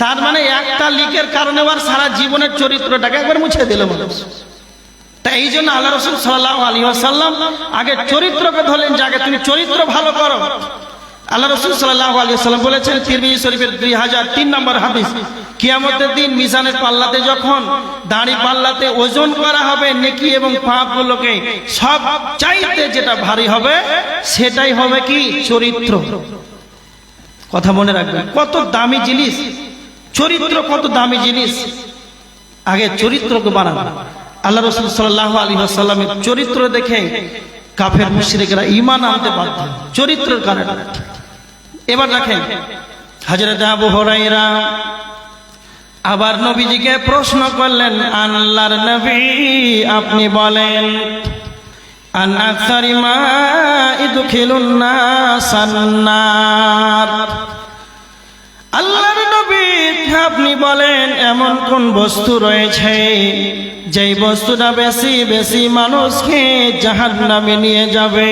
তার মানে একটা লিকের কারণে আর সারা জীবনের চরিত্রটাকে একবার মুছে দিল মানুষ। তাই এই জন্য আল্লাহ রাসূল সাল্লাল্লাহু আলাইহি ওয়াসাল্লাম আগে চরিত্রকে ধরলেন, যে আগে তুমি চরিত্র ভালো করো। আল্লাহ রাসূল সাল্লাল্লাহু আলাইহি ওয়াসাল্লাম বলেছেন, তিরমিজি শরীফের 2003 নম্বর হাদিস, কিয়ামতের দিন মিজানের পাল্লাতে যখন দাড়ি পাল্লাতে ওজন করা হবে নেকি এবং পাপগুলোকে, সব চাইতে যেটা ভারী হবে সেটাই হবে কি? চরিত্র। কথা মনে রাখবেন, কত দামি জিনিস চরিত্র, কত দামি জিনিস। আগে চরিত্রকে বানান। আল্লাহ রাসূল সাল্লাল্লাহু আলাইহি ওয়াসাল্লামের চরিত্র দেখে কাফের মুশরিকরা ঈমান আনতে বাধ্য, চরিত্রের কারণে। এবার দেখেন হযরত আবু হুরায়রা আবার নবীজিকে প্রশ্ন করলেন, আল্লাহর নবী আপনি বলেন, আন আকসারি মা ইদখিলুন নাসান নার। আল্লাহর নবী আপনি বলেন এমন কোন বস্তু রয়েছে যেই বস্তুটা বেশি বেশি মানুষকে জাহান্নামে নিয়ে যাবে?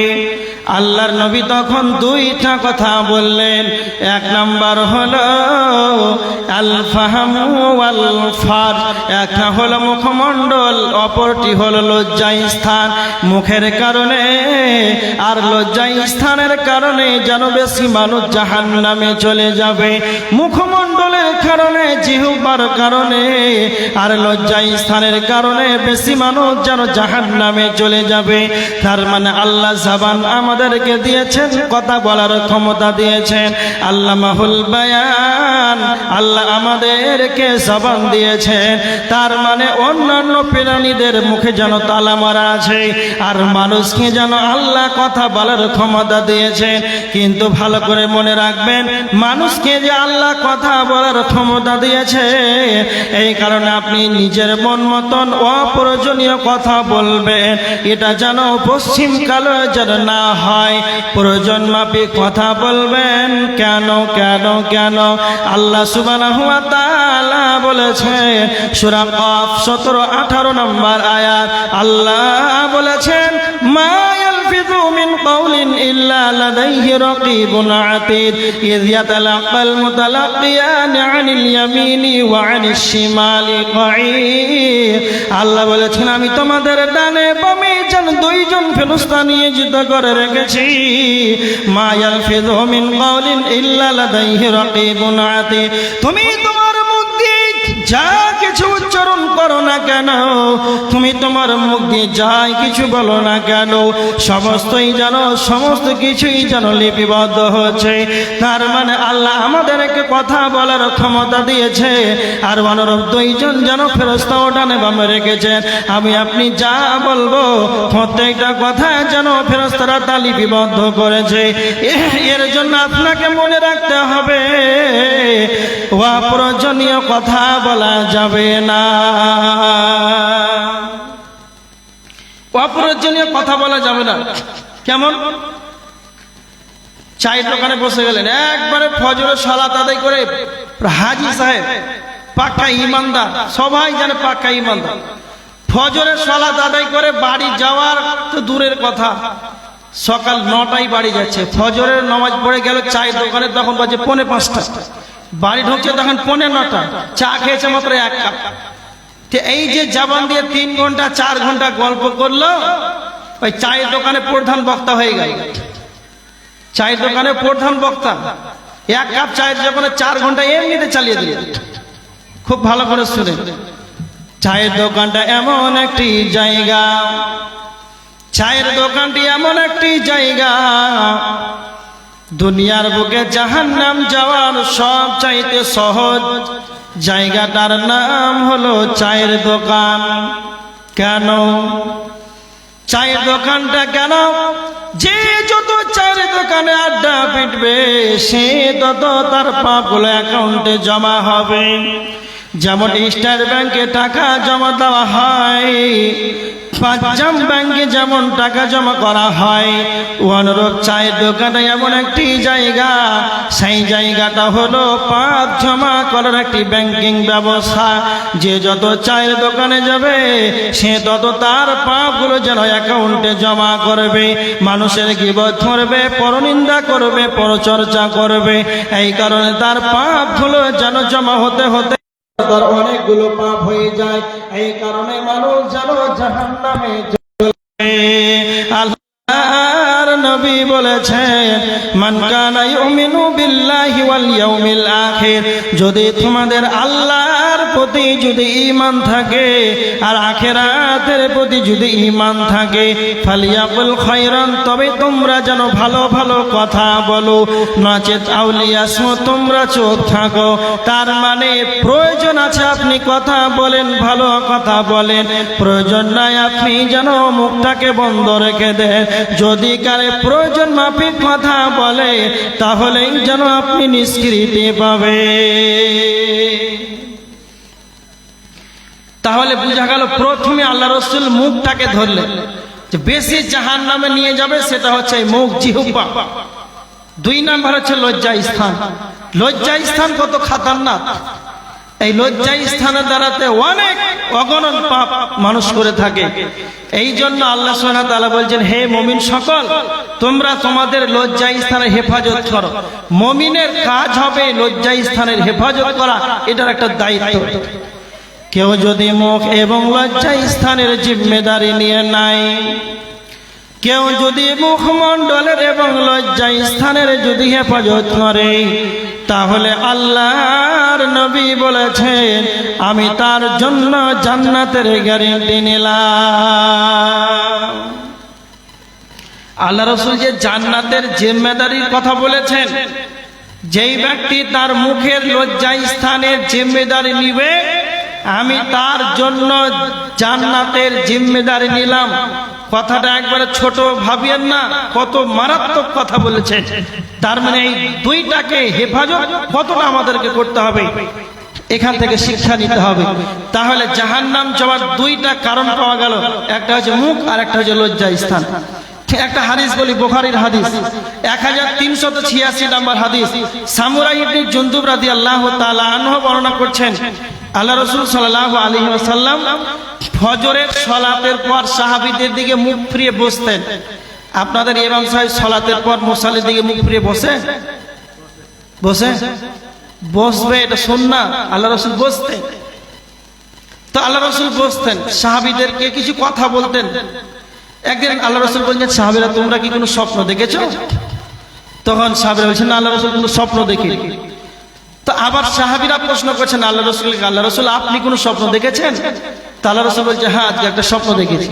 আল্লাহর নবী তখন 2টা কথা বললেন। 1 নাম্বার হলো আল ফাহমু ওয়াল ফার, একটা হলো মুখমণ্ডল, অপরটি হলো লজ্জা স্থান। মুখের কারণে আর লজ্জা স্থানের কারণে যেন বেশি মানুষ জাহান্নামে চলে যাবে। মুখমণ্ডলের কারণে, জিহ্বার কারণে আর লজ্জা স্থানের কারণে বেশি মানুষ যেন জাহান্নামে চলে যাবে। তার মানে আল্লাহ জবান আমাদেরকে দিয়েছেন, কথা বলার ক্ষমতা দিয়েছেন। আল্লামাহুল বায়ান, আল্লাহ আমাদেরকে জবান দিয়েছেন। তার মানে অন্যান্য প্রাণীদের মুখে যেন তালা মারা আছে, আর মানুষকে যেন আল্লাহ কথা বলার ক্ষমতা দিয়েছেন। কিন্তু ভালো করে মনে রাখবেন, মানুষকে যে আল্লাহ কথা বলার ক্ষমতা দিয়েছে, এই কারণে আপনি নিজের মন মতন অপ্রয়োজনীয় কথা বলবেন, এটা যেন পশ্চিম কালো যেন না হয়। প্রয়োজন মাফিক কথা বলবেন। কেন কেন কেন? আল্লাহ সুবহানাহু ওয়া তাআলা বলেছেন সূরা কফ 17-18 নম্বর আয়াত, আল্লাহ বলেছেন মা ইয়ালফিযু মিন قول إلا لديه رقيب عتيد إذ يتلقى المتلقيان عن اليمين وعن الشمال قعيد আল্লাহ বলেছেন আমি তোমাদের ডানে বামে যেন দুইজন ফেরেশতা নিয়োজিত করে রেখেছি মা ইয়ালফিযু মিন কাউলিন ইল্লা লাদাইহি রাকীবুন আতীদ তুমি তোমার মুখ দিয়ে যা কিছু উচ্চারণ করো না কেন তুমি তোমার মুখ দিয়ে যাই কিছু বলো না কেন সমস্তই জানো সমস্ত কিছুই জানো লিপিবদ্ধ হচ্ছে তার মানে আল্লাহ আমাদেরকে কথা বলার ক্ষমতা দিয়েছে আর অনুরূপ দুইজন যেন ফেরেশতা ডানে বামে রেখেছেন আমি আপনি যা বলবো প্রত্যেকটা কথা যেন ফেরেশতারা তা লিপিবদ্ধ করেছে এর জন্য আপনাকে মনে রাখতে হবে অপ্রয়োজনীয় কথা বলা যাবে না অপ্রয়োজনীয় কথা বলা যাবে না কেমন চায়ের দোকানে বসে গেলেন একবারে ফজরের সালাত আদায় করে হাজী সাহেব পাক্কা ইমানদার সবাই জানে পাক্কা ইমানদার ফজরের সালাত আদায় করে বাড়ি যাওয়ার তো দূরের কথা সকাল 9টায় বাড়ি যাচ্ছে ফজরের নামাজ পড়ে গেল চায়ের দোকানে তখন বাজে 4:45 বাড়ি ঢুকছে তখন 9:15 চা খেয়েছে মাত্র 1 কাপ এই যে জবান দিয়ে 3 ঘন্টা 4 ঘন্টা গল্প করলো ওই চায়ের দোকানে প্রধান বক্তা হয়ে গেল চায়ের দোকানে প্রধান বক্তা 1 কাপ চায়ের দোকানে 4 ঘন্টা এমনিতে চালিয়ে দিল খুব ভালো করে শুনে চায়ের দোকানটা এমন একটি জায়গা চায়ের দোকানটি এমন একটি জায়গা দুনিয়ার বুকে জাহান্নাম যাওয়ার সব চাইতে সহজ জায়গাটার নাম হলো চায়ের দোকান কেন চায়ের দোকানটা কেন যে যত চায়ের দোকানে আড্ডা পিটবে সে তত তার পাপগুলো অ্যাকাউন্টে জমা হবে যেমন স্টেট ব্যাংকে টাকা জমা দেওয়া হয় পাঁচজাম ব্যাংকে যেমন টাকা জমা করা হয় অনুরূপ চায়ের দোকানে এমন একটি জায়গা সেই জায়গাটা হলো পাপ জমা করার একটি ব্যাংকিং ব্যবস্থা যে যত চায়ের দোকানে যাবে সে তত তার পাপগুলো যেন অ্যাকাউন্টে জমা করবে মানুষের গীবত করবে পরনিন্দা করবে পরচর্চা করবে এই কারণে তার পাপগুলো যেন জমা হতে হতে তার অনেকগুলো পাপ হয়ে যায় এই কারণে মানুষ যেন জাহান্নামে জ্বলে আল্লাহর নবী বলেছেন মান কানা ইউমিনু বিল্লাহি ওয়াল ইয়াউমিল আখির যদি তোমাদের আল্লাহর প্রতি যদি ঈমান থাকে আর আখিরাতের প্রতি যদি ঈমান থাকে ফালিয়াকুল খায়রান তবে তোমরা যেন ভালো ভালো কথা বলো নচেত আউলিয়াসমু তোমরা চুপ থাকো তার মানে প্রয়োজন আছে আপনি কথা বলেন ভালো কথা বলেন প্রয়োজন নাই আপনি যেন মুখটাকে বন্ধ রেখে দেন যদি কারে প্রয়োজন মাফিক কথা বলে তাহলেই যেন আপনি নিষ্কৃতি পাবে তাহলে বুঝা গেল প্রথমে আল্লাহ রাসূল মুখটাকে ধরলেন যে বেশি জাহান্নামে নিয়ে যাবে সেটা হচ্ছে মুখ জিহ্বা 2 নাম্বার হচ্ছে লজ্জা স্থান কত খতরনাক এই লজ্জা স্থানের দ্বারাতে অনেক অগণন পাপ মানুষ করে থাকে এই জন্য আল্লাহ সুবহানাহু ওয়া তাআলা বলছেন হে মুমিন সকল তোমরা তোমাদের লজ্জা স্থানের হেফাজত করো মুমিনের কাজ হবে লজ্জা স্থানের হেফাজত করা এটার একটা দায়িত্ব কেউ যদি মুখ এবং লজ্জা স্থানের জিম্মেদারি নিয়ে নাই কেউ যদি মুখমণ্ডলের এবং লজ্জা স্থানের যদি হেফাজত করে তাহলে আল্লাহর নবী বলেছেন আমি তার জন্য জান্নাতের গ্যারান্টি নিলাম আল্লাহ রাসূল যে জান্নাতের জিম্মেদারির কথা বলেছেন যেই ব্যক্তি তার মুখের লজ্জা স্থানের জিম্মেদারি নিবে আমি তার জন্য জান্নাতের জিম্মেদারি নিলাম কথাটা একবারে ছোট ভাবিয়েন না কত মারাত্মক কথা বলেছেন তার মানে এই দুইটাকে হেফাজত কতটা আমাদেরকে করতে হবে এখান থেকে শিক্ষা নিতে হবে তাহলে জাহান্নাম যাওয়ার 2টা কারণ পাওয়া গেল একটা হচ্ছে মুখ আর একটা হচ্ছে লজ্জা স্থান একটা হাদিস বলি বুখারীর হাদিস 1386 নম্বর হাদিস সামুরা ইবনে জুনদুব রাদিয়াল্লাহু তাআলা আনহু বর্ণনা করছেন আল্লাহ রাসূল সাল্লাল্লাহু আলাইহি ওয়াসাল্লাম ফজরের সালাতের পর সাহাবীদের দিকে মুখ ফিরিয়ে বসতেন আপনাদের ইমাম সাহেব সালাতের পর মুসাল্লির দিকে মুখ ফিরিয়ে বসে বসবে, এটা সুন্নাহ। আল্লাহ রাসূল বসতেন। তো আল্লাহ রাসূল বসতেন, সাহাবীদেরকে কিছু কথা বলতেন। একদিন আল্লাহ রাসূল বলছেন, সাহাবীরা তোমরা কি কোনো স্বপ্ন দেখেছো? তখন সাহাবীরা বলছেন, না আল্লাহ রাসূল কোনো স্বপ্ন দেখিনি। তো আবার সাহাবীরা প্রশ্ন করছেন আল্লাহ রাসূলকে, আল্লাহ রাসূল আপনি কোনো স্বপ্ন দেখেছেন? তো আল্লাহ রাসূল বলছে, হ্যাঁ আজকে একটা স্বপ্ন দেখেছি।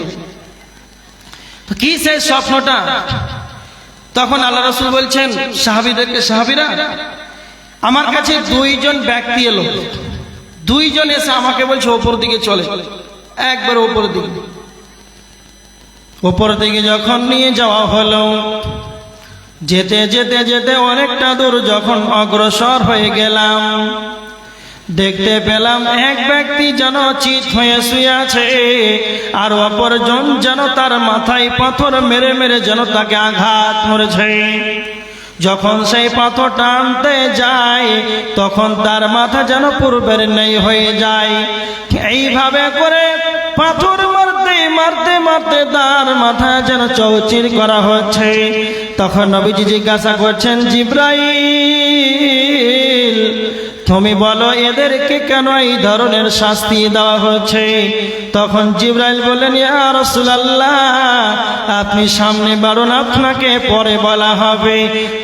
তো কি সেই স্বপ্নটা? তখন আল্লাহ রাসূল বলছেন সাহাবীদেরকে, সাহাবীরা আমার কাছে দুইজন ব্যক্তি এলো, দুইজন এসে আমাকে বলছে ওপর দিকে চলে, একবার ওপর দিকে যখন নিয়ে যাওয়া হলো, যেতে যেতে যেতে অনেকটা দূর যখন অগ্রসর হয়ে গেলাম, দেখতে পেলাম এক ব্যক্তি যেন চিত হয়ে শুয়ে আছে, আর অপরজন যেন তার মাথায় পাথর মেরে মেরে যেন তাকে আঘাত করেছে। যখন সেই পাথর টানতে যায় তখন তার মাথা যেন পূর্বের নেই হয়ে যায়। এইভাবে করে পাথর মারতে মারতে মারতে তার মাথা যেন চৌচির করা হচ্ছে। তখন নবীজি জিজ্ঞাসা করছেন, জিবরাইল তুমি বলো এদেরকে কেন এই ধরনের শাস্তি দেওয়া হচ্ছে? তখন জিবরাইল বললেন, ইয়া রাসূলুল্লাহ আপনি সামনে বাড়ুন, আপনাকে পরে বলা হবে।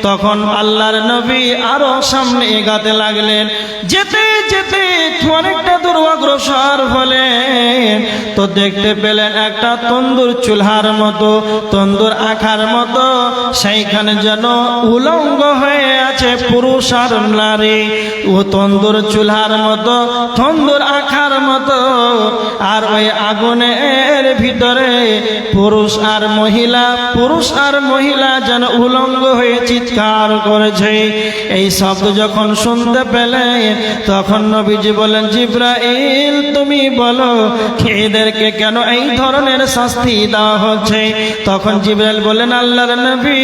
তখন আল্লাহর নবী আরো সামনে এগাতে লাগলেন। যেতে যেতে অনেকটা দূর অগ্রসর হলেন, তো দেখতে পেলেন একটা তন্দুর চুলহার মতো, তন্দুর আখার মতো, সেইখানে যেন উলঙ্গ হয়ে আছে পুরুষ আর নারী। ও তন্দুর চুলহার মতো, তন্দুর আখার মতো, আর ওই আগুনের ভিতরে পুরুষ আর মহিলা যেন উলঙ্গ হয়ে চিৎকার করেছে। এই শব্দ যখন শুনতে পেলে তখন নবীজি বলেন, জিবরাইল তুমি বলো এদেরকে কেন এই ধরনের শাস্তি দেওয়া হচ্ছে? তখন জিবরাইল বলেন, আল্লাহর নবী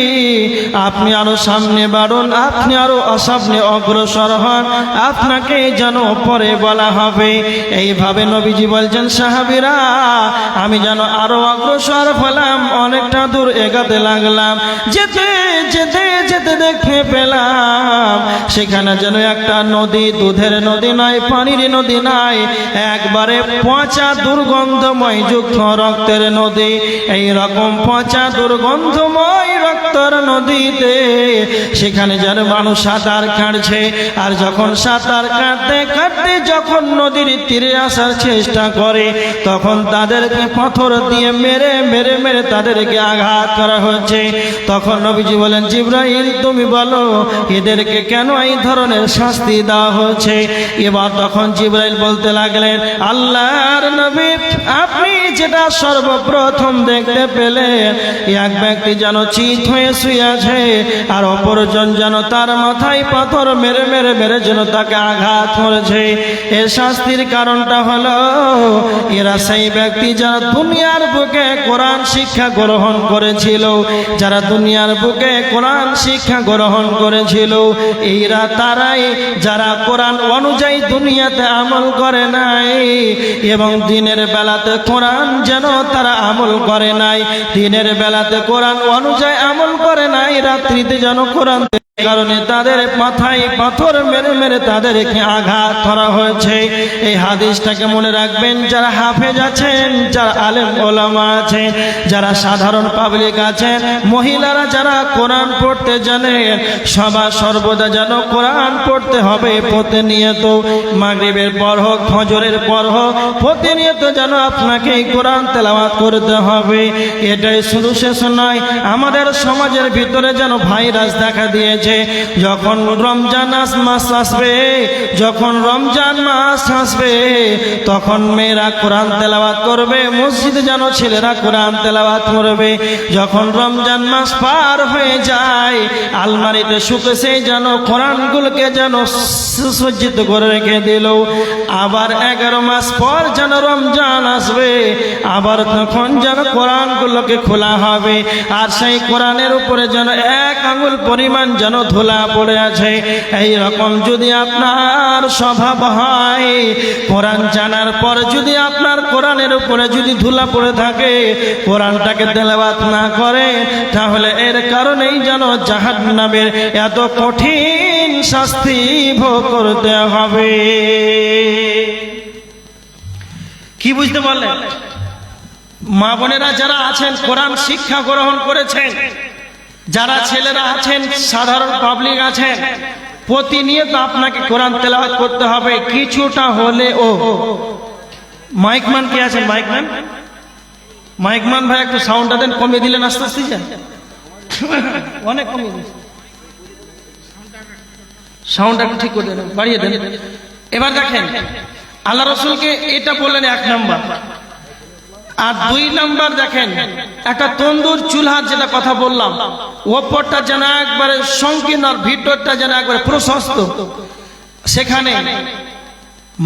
আপনি আরো সামনে বাড়ুন, আপনি আরো সামনে অগ্রসর হন, আপনাকে যেন পরে বলা হবে। এইভাবে নবীজি বলছেন, সাহাবীরা আমি যেন আরো অগ্রসর হলাম, অনেকটা দূর এগাতে লাগলাম। যেতে যেতে যেতে দেখতে পেলাম সেখানে যেন একটা নদী, দুধের নদী নয়, পানির নদী নয়, একবারে পচা দুর্গন্ধময় যুক্ত রক্তের নদী। এই রকম পচা দুর্গন্ধময় রক্তের নদীতে সেখানে যেন মানুষ সাঁতার কাটছে। আর যখন সাঁতার কাটতে কাটতে যখন নদীর তীরে আসার চেষ্টা করে তখন তাদেরকে পাথর দিয়ে মেরে মেরে মেরে তাদেরকে আঘাত করা হচ্ছে। তখন নবীজি বলেন, জিবরাইল তুমি বলো এদেরকে কেন এই ধরনের শাস্তি দেওয়া হচ্ছে? এবার তখন জিবরাইল বলতে লাগলেন, আল্লাহর নবী আপনি যেটা সর্বপ্রথম দেখতে পেলেন এক ব্যক্তি যেন চিত হয়ে শুয়ে আছে, আর অপরজন যেন তার মাথায় পাথর মেরে মেরে মেরে যেন তাকে আঘাত করেছে। এর শাস্তির কারণটা হলো এরা সেই ব্যক্তি যারা দুনিয়ার বুকে কোরআন শিক্ষা গ্রহণ করেছিল, যারা দুনিয়ার বুকে কোরআন শিক্ষা গ্রহণ করেছিল, এরা তারাই যারা কোরআন অনুযায়ী দুনিয়াতে আমল করে নাই, এবং দিনের বেলাতে কোরআন যেন তারা আমল করে নাই, দিনের বেলাতে কোরআন অনুযায়ী আমল করে নাই, রাত্রিতে যেন কোরআন কারণে তাদের মাথায় পাথর মেরে মেরে তাদেরকে আঘাত করা হয়েছে। এই হাদিসটাকে মনে রাখবেন, যারা হাফেজ আছেন, যারা আলেম ওলামা আছেন, যারা সাধারণ পাবলিক আছেন, মহিলারা যারা কোরআন পড়তে জানেন, সবার সর্বদা যেন কোরআন পড়তে হবে প্রতিনিয়ত। মাগরিবের পর হোক, ফজরের পর হোক, প্রতিনিয়ত যেন আপনাকে কোরআন তেলাওয়াত করতে হবে। এটাই শুধু শেষ নয়, আমাদের সমাজের ভিতরে যেন ভাইরাস দেখা দিয়েছে। যখন রমজান মাস আসবে, যখন রমজান মাস আসবে তখন মেয়েরা কোরআন তেলাওয়াত করবে, মসজিদে যেন ছেলেরা কোরআন তেলাওয়াত করবে। যখন রমজান মাস পার হয়ে যায় আলমারিতে শুকেছে যেন কোরআনগুলোকে যেন সুসজ্জিত করে রেখে দিল। আবার 11 মাস পর যেন রমজান আসবে, আবার তখন যেন কোরআনগুলোকে খোলা হবে, আর সেই কোরআনের উপরে যেন 1 আঙ্গুল পরিমাণ যেন ধুলা পড়ে আছে। এই রকম যদি আপনার স্বভাব হয়, কোরআন জানার পর যদি আপনার কোরআনের উপরে যদি ধুলা পড়ে থাকে, কোরআনটাকে তেলাওয়াত না করে, তাহলে এর কারণেই যেন জাহান্নামের এত কঠিন শাস্তি ভোগ করতে হবে। কি বুঝতে পারলেন? মা বোনেরা যারা আছেন, কোরআন শিক্ষা গ্রহণ করেছেন, যারা ছেলেরা আছেন, সাধারণ পাবলিক আছেন, প্রতিনিয়ত আপনাকে কোরআন তেলাওয়াত করতে হবে। কিছুটা হলে ও মাইকম্যান কে আছেন? মাইকম্যান ভাই একটু সাউন্ডটা দেন, কমিয়ে দিলেন আস্তে আস্তে, অনেক কমিয়ে দিন, সাউন্ডটা একটু ঠিক করে দেন, বাড়িয়ে দেন। এবার দেখেন, আল্লাহ রসুলকে এটা বললেন 1 নাম্বার। আর 2 নাম্বার দেখেন, একটা তন্দুর চুলহার যেটা কথা বললাম, ওপরটা যেন একবারে সংকীর্ণ আর ভিতরটা যেন একবারে প্রশস্ত, সেখানে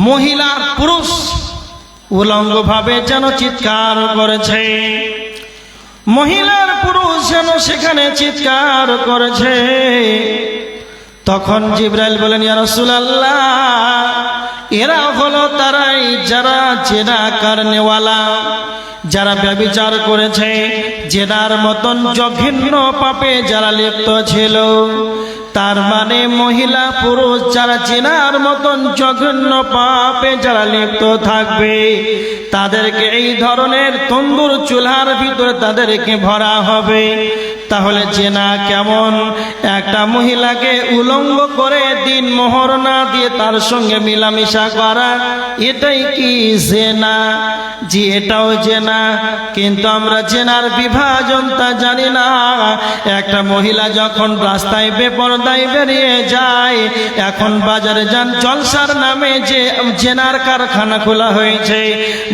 মহিলার পুরুষ উলঙ্গ ভাবে যেন চিৎকার করেছে, মহিলার পুরুষ যেন সেখানে চিৎকার করেছে। তখন জিবরাইল বলেন, ইয়া রাসূলুল্লাহ, এরা হলো তারাই যারা জেনা করনেওয়ালা, যারা ব্যভিচার করেছে, জেনার মতন জঘন্য পাপে যারা লিপ্ত ছিল। তার মানে মহিলা পুরুষ যারা জেনার মতন জঘন্য পাপে যারা লিপ্ত থাকবে, তাদেরকে এই ধরনের তন্দুর চুলার ভিতরে তাদেরকে ভরা হবে। তাহলে জেনা কেমন? একটা মহিলাকে উলঙ্গ করে দিন মোহর না দিয়ে তার সঙ্গে মিলামিশা করা, এটাই কি জেনা? জি, এটাও জেনা। কিন্তু আমরা জেনার বিভাজনটা জানি না। একটা মহিলা যখন রাস্তায় বেপরদায় বেরিয়ে যায়, এখন বাজারে যান, জলসার নামে যে জেনার কারখানা খোলা হয়েছে,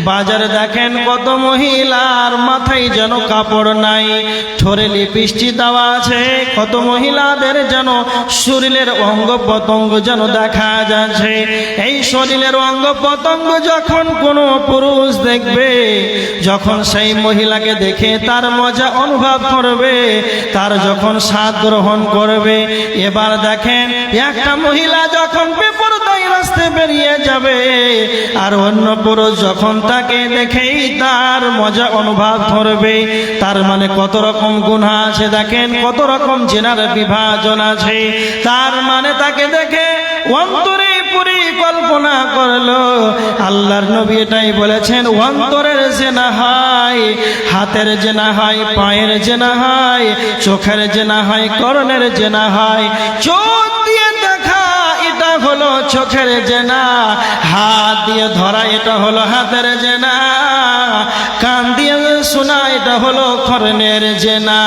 বাজারে দেখেন কত মহিলার মাথায় যেন কাপড় নাই, ঠোরে লিপস্টিক দেওয়া আছে, কত মহিলাদের যেন শরীরের অঙ্গ প্রত্যঙ্গ যেন দেখা যাচ্ছে। এই শরীরের অঙ্গ প্রত্যঙ্গ যখন কোনো পুরুষ দেখবে, যখন সেই মহিলাকে দেখে তার মজা অনুভব করবে, তার যখন স্বাদ গ্রহণ করবে। এবার দেখেন, একটা মহিলা যখন বেপরদায় রাস্তায় বেরিয়ে যাবে, আর অন্য পুরুষ যখন তাকে দেখেই তার মজা অনুভব করবে, তার মানে কত রকম গুনাহ আছে দেখেন, কত রকম জেনার বিভাজন আছে। তার মানে তাকে দেখে অন্তরে পরিকল্পনা করলো। আল্লাহর নবী এটাই বলেছেন, অন্তরের জেনা হয়, হাতের জেনা হয়, পায়ের জেনা হয়, চোখের জেনা হয়, কর্ণের জেনা হয়। চোখ দিয়ে দেখা এটা হলো চোখের জেনা, হাত দিয়ে ধরা এটা হলো হাতের জেনা, কান দিয়ে শোনা এটা হলো কর্ণের জেনা।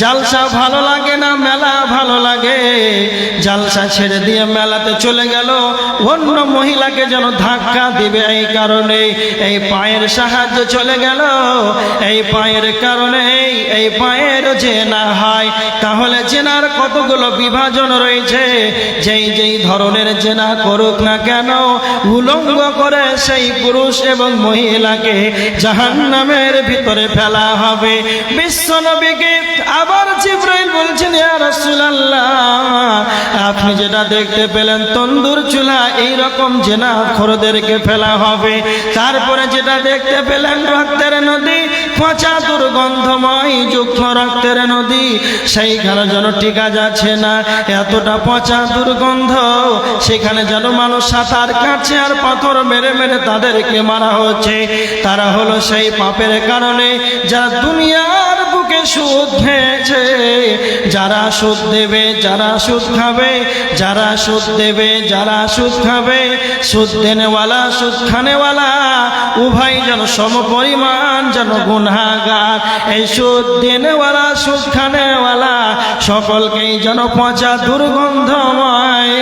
জালসা ভালো লাগে না, মেলা ভালো লাগে, জালসা ছেড়ে দিয়ে মেলাতে চলে গেল, অন্য মহিলাকে যেন ধাক্কা দিবে, এই কারণে এই পায়ের সাহায্য চলে গেল, এই পায়ের কারণে এই পায়ের জেনা হয়। তাহলে জেনার কতগুলো বিভাজন রয়েছে। যেই যেই ধরনের জেনা করুক না কেন, উলঙ্গ করে সেই পুরুষ এবং মহিলাকে জাহান্নামের ভিতরে ফেলা হবে। বিশ্বনবীকে আবার জিবরাইল বলছেন, ইয়া রাসূলুল্লাহ, আপনি যেটা দেখতে পেলেন তন্দুর চুলা, এই রকম জেনাখোরদেরকে ফেলা হবে। তারপরে যেটা দেখতে পেলেন রক্তের নদী, পচা দুর্গন্ধময় যুক্ত রক্তের নদী, সেইখানে যেন টিকা যাচ্ছে না, এতটা পচা দুর্গন্ধ, সেখানে যেন মানুষ সাঁতার কাটছে আর পাথর মেরে মেরে তাদেরকে মারা হচ্ছে। তারা হলো সেই পাপের কারণে যারা দুনিয়ার বুকে সুদ খেয়েছে, যারা সুদ দেবে, যারা সুদ খাবে, যারা সুদ দেবে, যারা সুদ খাবে, সুদ দেনেওয়ালা সুদ খানেওয়ালা উভয় যেন সমপরিমাণ যেন গুনাহগার। এই সুদ দেনেওয়ালা সুদ খানেওয়ালা সকলকেই যেন পচা দুর্গন্ধময়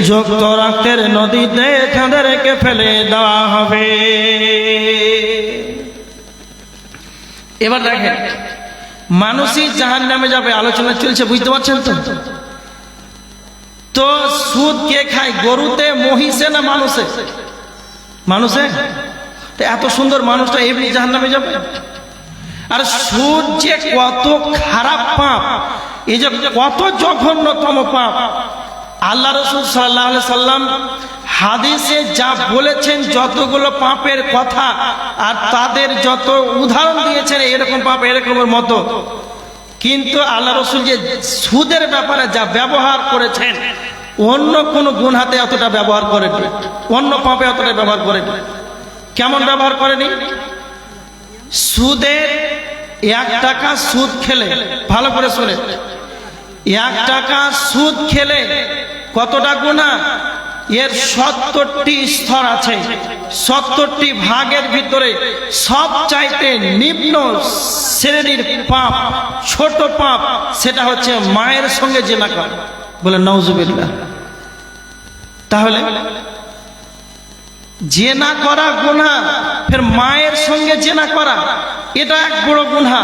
যুক্ত রক্তের নদীতে তাদেরকে ফেলে দেওয়া হবে। এবার দেখেন, মানুষই জাহান্নামে যাবে, আলোচনা চলছে, বুঝতে পারছেন তো? তো সুদ কে খায়, গরুতে, মহিষে না মানুষে? মানুষে। তো এত সুন্দর মানুষটা এমনি জাহান্নামে যাবে? আর সুদ যে কত খারাপ পাপ, এই যে কত জঘন্যতম পাপ। আল্লাহ রাসূল সাল্লাল্লাহু আলাইহি সাল্লাম হাদিসে যা বলেছেন, যতগুলো পাপের কথা আর তাদের যত উদাহরণ দিয়েছেন এরকম পাপ এরকমের মতো, কিন্তু আল্লাহ রাসূল যে সুদের ব্যাপারে যা ব্যবহার করেছেন অন্য কোনো গুনাহতে এতটা ব্যবহার করেনি, অন্য পাপে এতটা ব্যবহার করেনি। কেমন ব্যবহার করেনি? সুদের 1 টাকা সুদ খেলে, ভালো করে শুনে, 1 টাকা সুদ খেলে কতটা গুনাহ? এর 70টি স্তর আছে, 70টি ভাগের ভিতরে সবচাইতে নিম্ন শ্রেণীর পাপ, ছোট পাপ, সেটা হচ্ছে মায়ের সঙ্গে জিনা করা। বলে নাউজুবিল্লাহ। তাহলে জিনা করা গুনাহ, ফের মায়ের সঙ্গে জিনা করা এটা এক বড় গুনাহ।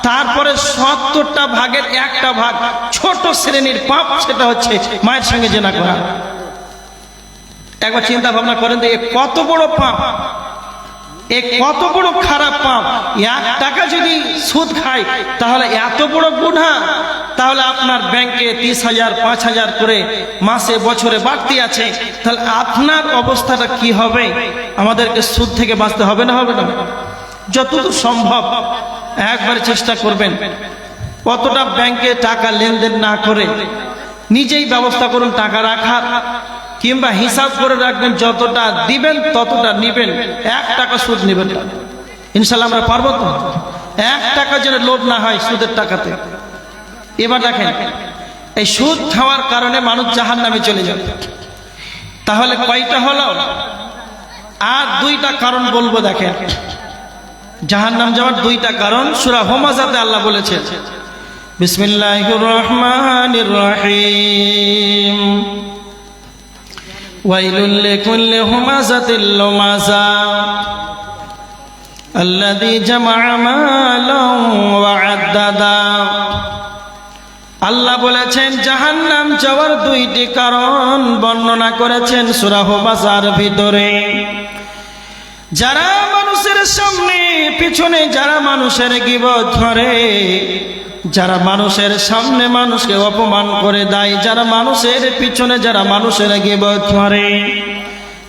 তারপরে 70টা ভাগের 1টা ভাগ ছোট শ্রেণীর পাপ, সেটা হচ্ছে মায়ের সঙ্গে জিনা করা। একবার চিন্তা ভাবনা করেন তো, কত বড় পাপ, কত বড় খারাপ পাপ। 1 টাকা যদি সুদ খায় তাহলে এত বড় গুনাহ। তাহলে আপনার ব্যাংকে 30,000 5,000 করে মাসে বছরে বাড়তি আছে, তাহলে আপনার অবস্থাটা কি হবে? আমাদেরকে সুদ থেকে বাঁচতে হবে না, হবে না? যতদূর সম্ভব একবার চেষ্টা করবেন, কতটা ব্যাংকে টাকা লেনদেন না করে নিজেই ব্যবস্থা করুন টাকা রাখার, কিংবা হিসাব করে রাখবেন, যতটা দিবেন ততটা নিবেন, 1 টাকা সুদ নিবেন না। ইনশাআল্লাহ আমরা পারবো তো? 1 টাকা যেন লোভ না হয় সুদের টাকাতে। এবার দেখেন, এই সুদ খাওয়ার কারণে মানুষ জাহান্নামে চলে যাবে। তাহলে কয়টা হলো? আর 2টা কারণ বলবো। দেখেন, জাহান্নাম যাওয়ার 2টা কারণ সূরা হুমাযাতে আল্লাহ বলেছেন, বিসমিল্লাহির রহমানির রহিম, ওয়াইলুল লিকুল্লি হুমাযাতিল লুমাযা আল্লাযী জামা'a মালান ওয়া আদ্দাদা। আল্লাহ বলেছেন জাহান্নাম যাওয়ার 2টি কারণ বর্ণনা করেছেন সূরা হুমাযার ভিতরে। যারা মানুষের সামনে পিছনে যারা মানুষের গীবত করে, যারা মানুষের সামনে মানুষকে অপমান করে দেয়, যারা মানুষের পিছনে যারা মানুষের গীবত করে।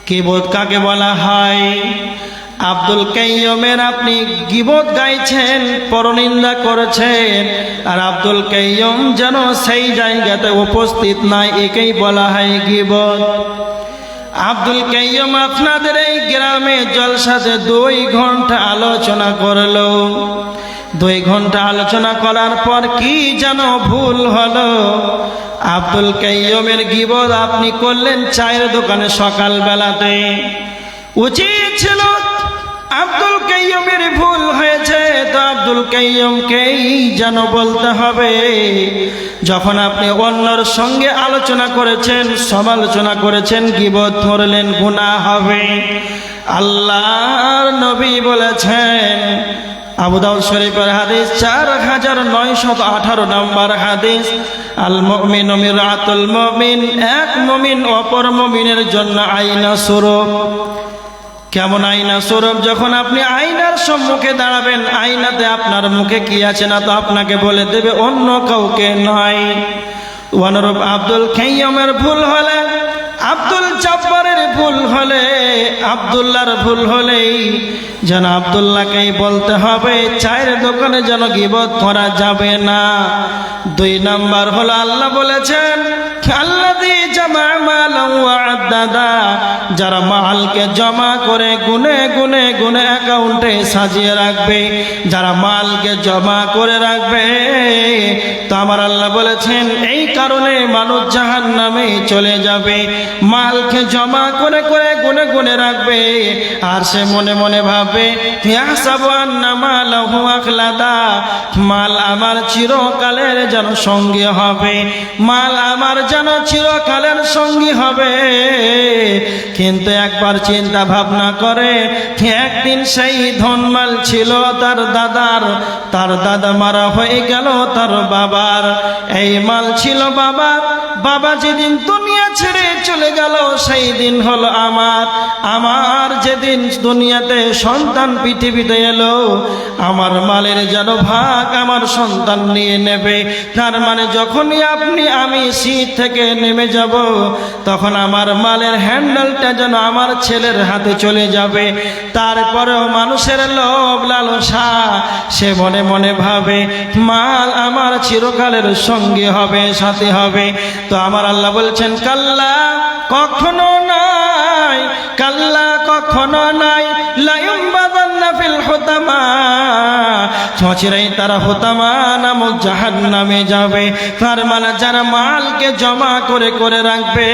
গীবত কাকে বলা হয়? আব্দুল কাইয়ুমের আপনি গীবত গাইছেন, পরনিন্দা করেছেন, আর আব্দুল কাইয়ুম যেন সেই জায়গাতে উপস্থিত নাই, একেই বলা হয় গীবত। আব্দুল কাইয়ুম আপনাদের এই গ্রামে জলসাতে 2 ঘন্টা আলোচনা করলো। 2 ঘন্টা আলোচনা করার পর কি যেন ভুল হলো, আব্দুল কাইয়ুমের গীবত আপনি করলেন চায়ের দোকানে সকাল বেলাতে। উচিত ছিল আব্দুল কাইয়ুমের ভুল হয়েছে, তো আব্দুল কাইয়ুমকেই যেন বলতে হবে। যখন আপনি অন্যর সঙ্গে আলোচনা করেছেন, সমালোচনা করেছেন, গীবত করলেন, গুনাহ হবে। আল্লাহর নবী বলেছেন, আবু দাউদ শরীফের হাদিস 4918 নম্বর হাদিস, আল মুমিনু মিরআতুল মুমিন, এক মুমিন অপর মুমিনের জন্য আয়না স্বরূপ। কেমন আয়না স্বরূপ? যখন আপনি আয়নার সম্মুখে দাঁড়াবেন, আয়নাতে আপনার মুখে কি আছে না তো আপনাকে বলে দেবে, অন্য কাউকে নয়। অনুরূপ আব্দুল কাইয়ুমের ভুল হলে, আব্দুল জব্বারের ভুল হলে, আব্দুল্লাহর ভুল হলেই যেন আব্দুল্লাহকেই বলতে হবে, চায়ের দোকানে যেন গীবত করা যাবে না। 2 নাম্বার হলো আল্লাহ বলেছেন, আল্লাযী জামা'a মালান ওয়া আদ্দাদা, যারা মালকে জমা করে গুনে গুনে গুনে অ্যাকাউন্টে সাজিয়ে রাখবে, যারা মালকে জমা করে রাখবে, তো আমার আল্লাহ বলেছেন এই কারণে মানুষ জাহান্নামে চলে যাবে। মালকে জমা করে করে গুনে গুনে রাখবে, আর সে মনে মনে ভাববে, ইয়াহসাবু আন্না মালাহু আখলাদা, মাল আমার চিরকালের যেন সঙ্গী হবে, মাল আমার যেন চিরকালের সঙ্গী হবে। কিন্তু একবার চিন্তা ভাবনা করে, একদিন সেই ধনমাল ছিল তার দাদার, তার দাদা মারা হয়ে গেল তার বাবার, এই মাল ছিল বাবার, বাবা যেদিন দুনিয়া ছেড়ে চলে গেল সেই দিন হলো আমার যেদিন দুনিয়াতে সন্তান পৃথিবীতে এলো আমার মালের যেন ভাগ আমার সন্তান নিয়ে নেবে। তার মানে যখনই আপনি আমি সিট থেকে নেমে যাব তখন আমার মালের হ্যান্ডেলটা যেন আমার ছেলের হাতে চলে যাবে। তারপরেও মানুষের লোভ লালসা, সে মনে মনে ভাবে মাল আমার চিরকালের সঙ্গী হবে, সাথী হবে। তো আমার আল্লাহ বলছেন কাল্লা, কখনো নাই, কাল্লা কখনো নাই, লায়ুমবাযান্না ফিল হুতামা, সচিরাই তারা হুতামা নামক জাহান্নামে যাবে। তার মানে যারা মালকে জমা করে করে রাখবে,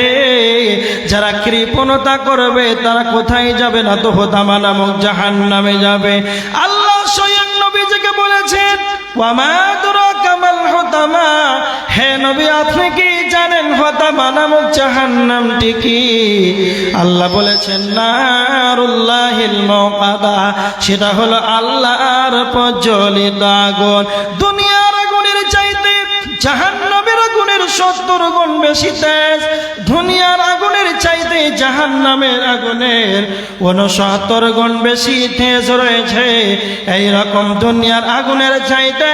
যারা কৃপণতা করবে তারা কোথায় যাবে না তো হুতামা নামক জাহান্নামে যাবে। আল্লাহ স্বয়ং নবীজিকে বলেছেন ওয়ামা আদরাকা মাল হুতামা, হে নবী আপনি কি জানেন হুতামা নামক জাহান্নামটি কি? আল্লাহ বলেছেন নারুল্লাহিল মুকাদা, সেটা হলো আল্লাহর প্রজ্বলিত আগুন। দুনিয়ার আগুনের চাইতে জাহান্নামের আগুনের 70 গুণ বেশি তেজ। দুনিয়ার আগুনের চাইতে জাহান্নামের আগুনের 69 গুণ বেশি তেজ রয়েছে। এই রকম দুনিয়ার আগুনের চাইতে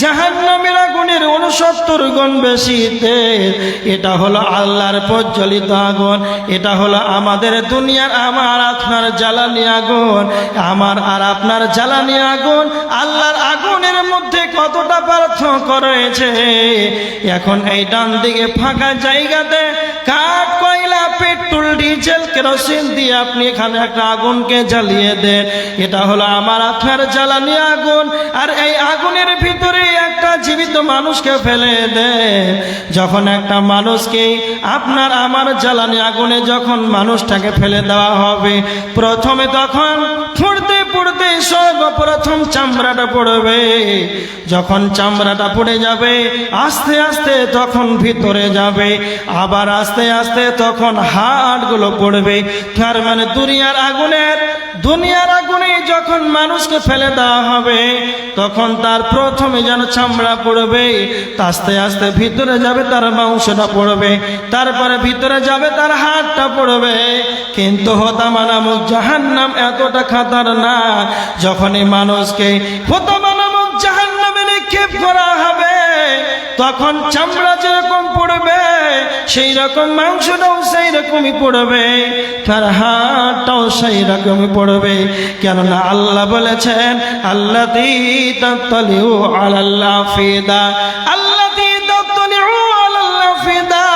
জাহান্নামের আগুনের 69 গুণ বেশি তেজ। এটা হলো আল্লাহর প্রজ্বলিত আগুন। এটা হলো আমাদের দুনিয়ার আমার আপনার জ্বালানি আগুন। আমার আর আপনার জ্বালানি আগুন আল্লাহর আগুনের মধ্যে কতটা পার্থক্য রয়েছে। এখন এই ডান দিকে ফাঁকা জায়গাতে কাঠ, কয়লা, পেট্রোল, ডিজেল, কেরোসিন দিয়ে আপনি এখানে একটা আগুনকে জ্বালিয়ে দেন, এটা হলো আমার আপনার জ্বালানি আগুন। আর এই আগুনের ভিতরে একটা জীবিত মানুষকে ফেলে দেন। যখন একটা মানুষকে আপনার আমার জ্বালানি আগুনে যখন মানুষটাকে ফেলে দেওয়া হবে, প্রথমে তখন পুড়তে পুড়তে সর্বপ্রথম চামড়াটা পড়বে। যখন চামড়াটা পড়ে যাবে আস্তে আস্তে তখন ভিতরে যাবে, আবার আস্তে আস্তে তখন হাড়গুলো পড়বে। তার মানে দুনিয়ার আগুনে যখন মানুষকে ফেলে দেওয়া হবে তখন তার প্রথমে যেন চামড়া পড়বে, আস্তে আস্তে ভিতরে যাবে তার মাংসটা পড়বে, তারপরে ভিতরে যাবে তার হাড়টা পড়বে। কিন্তু হুতামা নামক জাহান্নাম এতটা খাতারনাক, যখনই মানুষকে হুতামা নামক জাহান্নামে নিক্ষেপ করা হবে তখন চামড়া যেরকম পড়বে সেই রকম মাংসটাও সেই রকমই পড়বে, তার হাড়টাও সেই রকমই পড়বে। কেননা আল্লাহ বলেছেন আল্লাযী তাত্তালিউ আলাল আফিদা, আল্লাযী তাত্তালিউ আলাল আফিদা।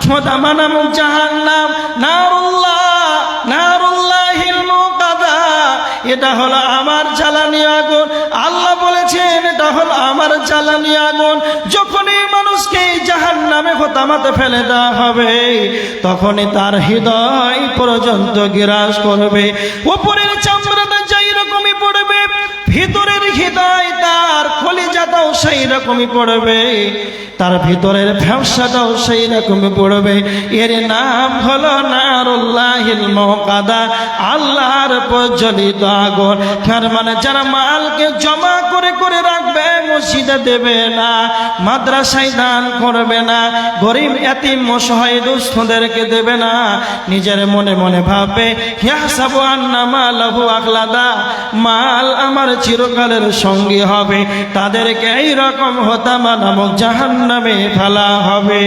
হুতামা নামক জাহান্নাম নারুল্লাহিল মুকাদা, এটা হলো আমার জ্বালানি আগুন। আল্লাহ বলেছেন এটা হলো আমার জ্বালানি আগুন। যখনই মানুষকে জাহান্নামে হুতামাতে ফেলে দেওয়া হবে তখনই তার হৃদয় পর্যন্ত গ্রাস করবে। উপরের চামড়াটা যেই রকমই পড়বে, ভিতরের হৃদয় তার কলিজাটাও সেই রকমই পড়বে, তার ভিতরের ব্যবসাটাও সেই রকমই পড়বে। এর নাম হলো নারুল্লাহিল মুকাদা, আল্লাহর প্রজ্বলিত আগুন। তার মানে যারা মালকে জমা করে করে রাখবে, মসজিদে দেবে না, মাদ্রাসায় দান করবে না, গরিব এতিম অসহায় দুস্থদেরকে দেবে না, নিজের মনে মনে ভাববে ইয়াহসাবু আন্না মালাহু আখলাদা, মাল আমার চিরকালের সঙ্গী হবে, তাদেরকে এই রকম হুতামা নামক জাহান্নামে ফেলা হবে।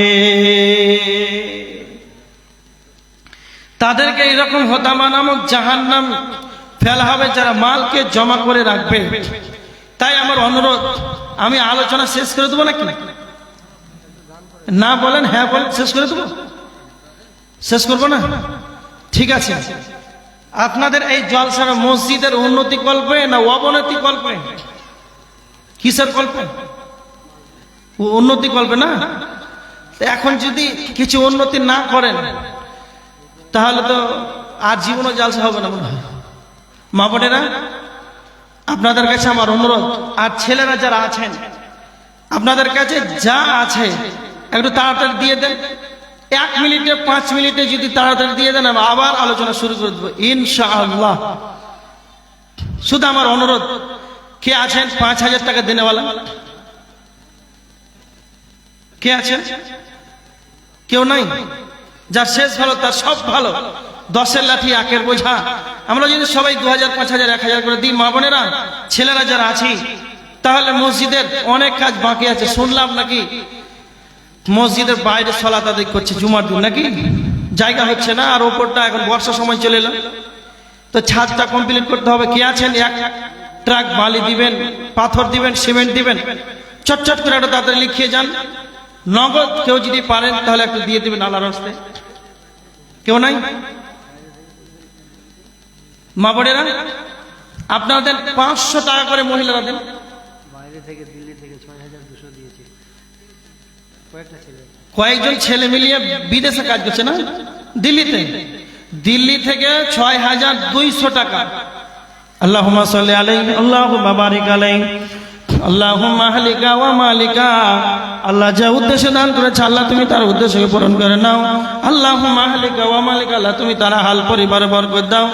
তাদেরকে এইরকম হুতামা নামক জাহান্নাম ফেলা হবে যারা মালকে জমা করে রাখবে। তাই আমার অনুরোধ, আমি আলোচনা শেষ করে দেবো নাকি? না বলেন হ্যাঁ বলেন, শেষ করে দেবো? শেষ করবো না? ঠিক আছে। আপনাদের এই জলসার মসজিদের উন্নতি কল্পে না অবনতি কল্পে? কিসের কল্পে? উন্নতি কল্পে না? এখন যদি কিছু উন্নতি না করেন তাহলে তো আর জীবনও জলসা হবে না মনে হয়। মা বোনেরা, আপনাদের কাছে আমার অনুরোধ, আর ছেলেরা যারা আছেন আপনাদের কাছে যা আছে একটু তাড়াতাড়ি দিয়ে দেন। 1 মিনিটে 5 মিনিটে যদি তাড়াতাড়ি দিয়ে দেন আমি আবার আলোচনা শুরু করে দেবো ইনশাআল্লাহ। শুধু আমার অনুরোধ, কে আছেন 5000 টাকা দেনেওয়ালা? কে আছেন? কেউ নাই? যার শেষ ভালো তার সব ভালো। 10-এর লাঠি 1-এর বোঝা। আমরা যদি সবাই 2000, 5000, 1000 করে দিই, মা বোনেরা, ছেলেরা যারা আছি, তাহলে মসজিদের অনেক কাজ বাকি আছে। শুনলাম নাকি মসজিদের বাইরে সালাত আদায় করছে জুমার দিন, নাকি জায়গা হচ্ছে না, আর ওপরটা এখন বর্ষা সময় চলে এলো, তো ছাদটা কমপ্লিট করতে হবে। কে আছেন 1 ট্রাক বালি দিবেন, পাথর দিবেন, সিমেন্ট দিবেন, চটচট করে একটা তাড়াতাড়ি লিখিয়ে যান। নগদ কেউ যদি পারেন তাহলে একটু দিয়ে দিবেন আল্লাহর রাস্তায়। কেউ নাই? মা বোনেরা, আপনারা দেন 500 টাকা করে, মহিলারা দেন। বাইরে থেকে দিল্লি থেকে 6200 দিয়েছে কয়েকজন ছেলে মিলিয়ে বিদেশে কাজ করছে না, দিল্লি থেকে 6200 টাকা। আল্লাহুম্মা সাল্লি আলাইহি, আল্লাহুম্মা বারিক আলাইহি, আল্লাহুম্মা আহলিকা ওয়া মালিকা। আল্লাহ যা উদ্দেশ্যে দান করেছে আল্লাহ তুমি তার উদ্দেশ্যকে পূরণ করে নাও। আল্লাহুম্মা আহলিকা ওয়া মালিকা, আল্লাহ তুমি তার হাল পরিবারে বরকত দাও,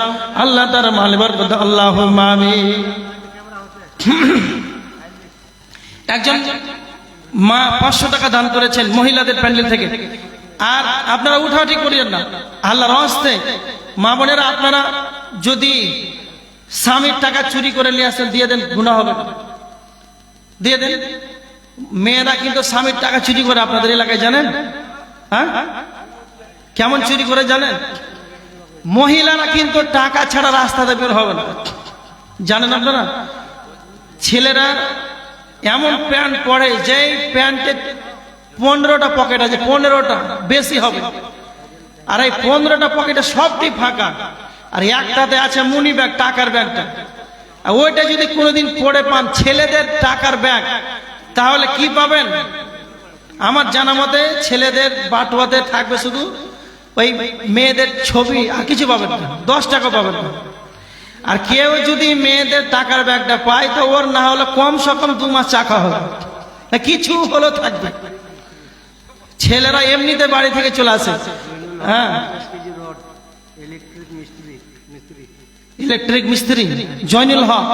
আল্লাহ তার মালে বরকত দাও, আল্লাহুম্মা আমিন। একজন মা 500 টাকা দান করেছেন মহিলাদের প্যান্ডেল থেকে। আর আপনারা উঠাউঠি করিয়েন না, আল্লাহর রাস্তে। মা বোনেরা, আপনারা যদি স্বামীর টাকা চুরি করে নিয়ে আসেন, দিয়ে দেন, গুনাহ হবে না, দিয়ে দেন। মেয়েরা কিন্তু স্বামীর টাকা চুরি করে আপনাদের এলাকায়, জানেন? হ্যাঁ, কেমন চুরি করে জানেন? মহিলারা কিন্তু টাকা ছাড়া রাস্তাতে বের হবে না, জানেন আপনারা? ছেলেরা এমন প্যান্ট পরে যে প্যান্টে 15টা পকেট আছে, 15টা বেশি হবে, আর এই 15টা পকেটে সবটি ফাঁকা, আর একটাতে আছে মুনি ব্যাগ, টাকার ব্যাগটা। আর ওইটা যদি কোনোদিন পড়ে পান, ছেলেদের টাকার ব্যাগ, তাহলে কি পাবেন? আমার জানা মতে ছেলেদের বাটুয়াতে থাকবে শুধু ওই মেয়েদের ছবি, আর কিছু পাবেন না, 10 টাকা পাবেন না। আর কেউ যদি মেয়েদের টাকার ব্যাগটা পায়, তো ওর না হলে কমসে কম 2 মাস চাকা হবে, কিছু হলো থাকবে। ছেলেরা এমনিতে বাড়ি থেকে চলে আসে। হ্যাঁ, ইলেকট্রিক মিস্ত্রি জয়নুল হক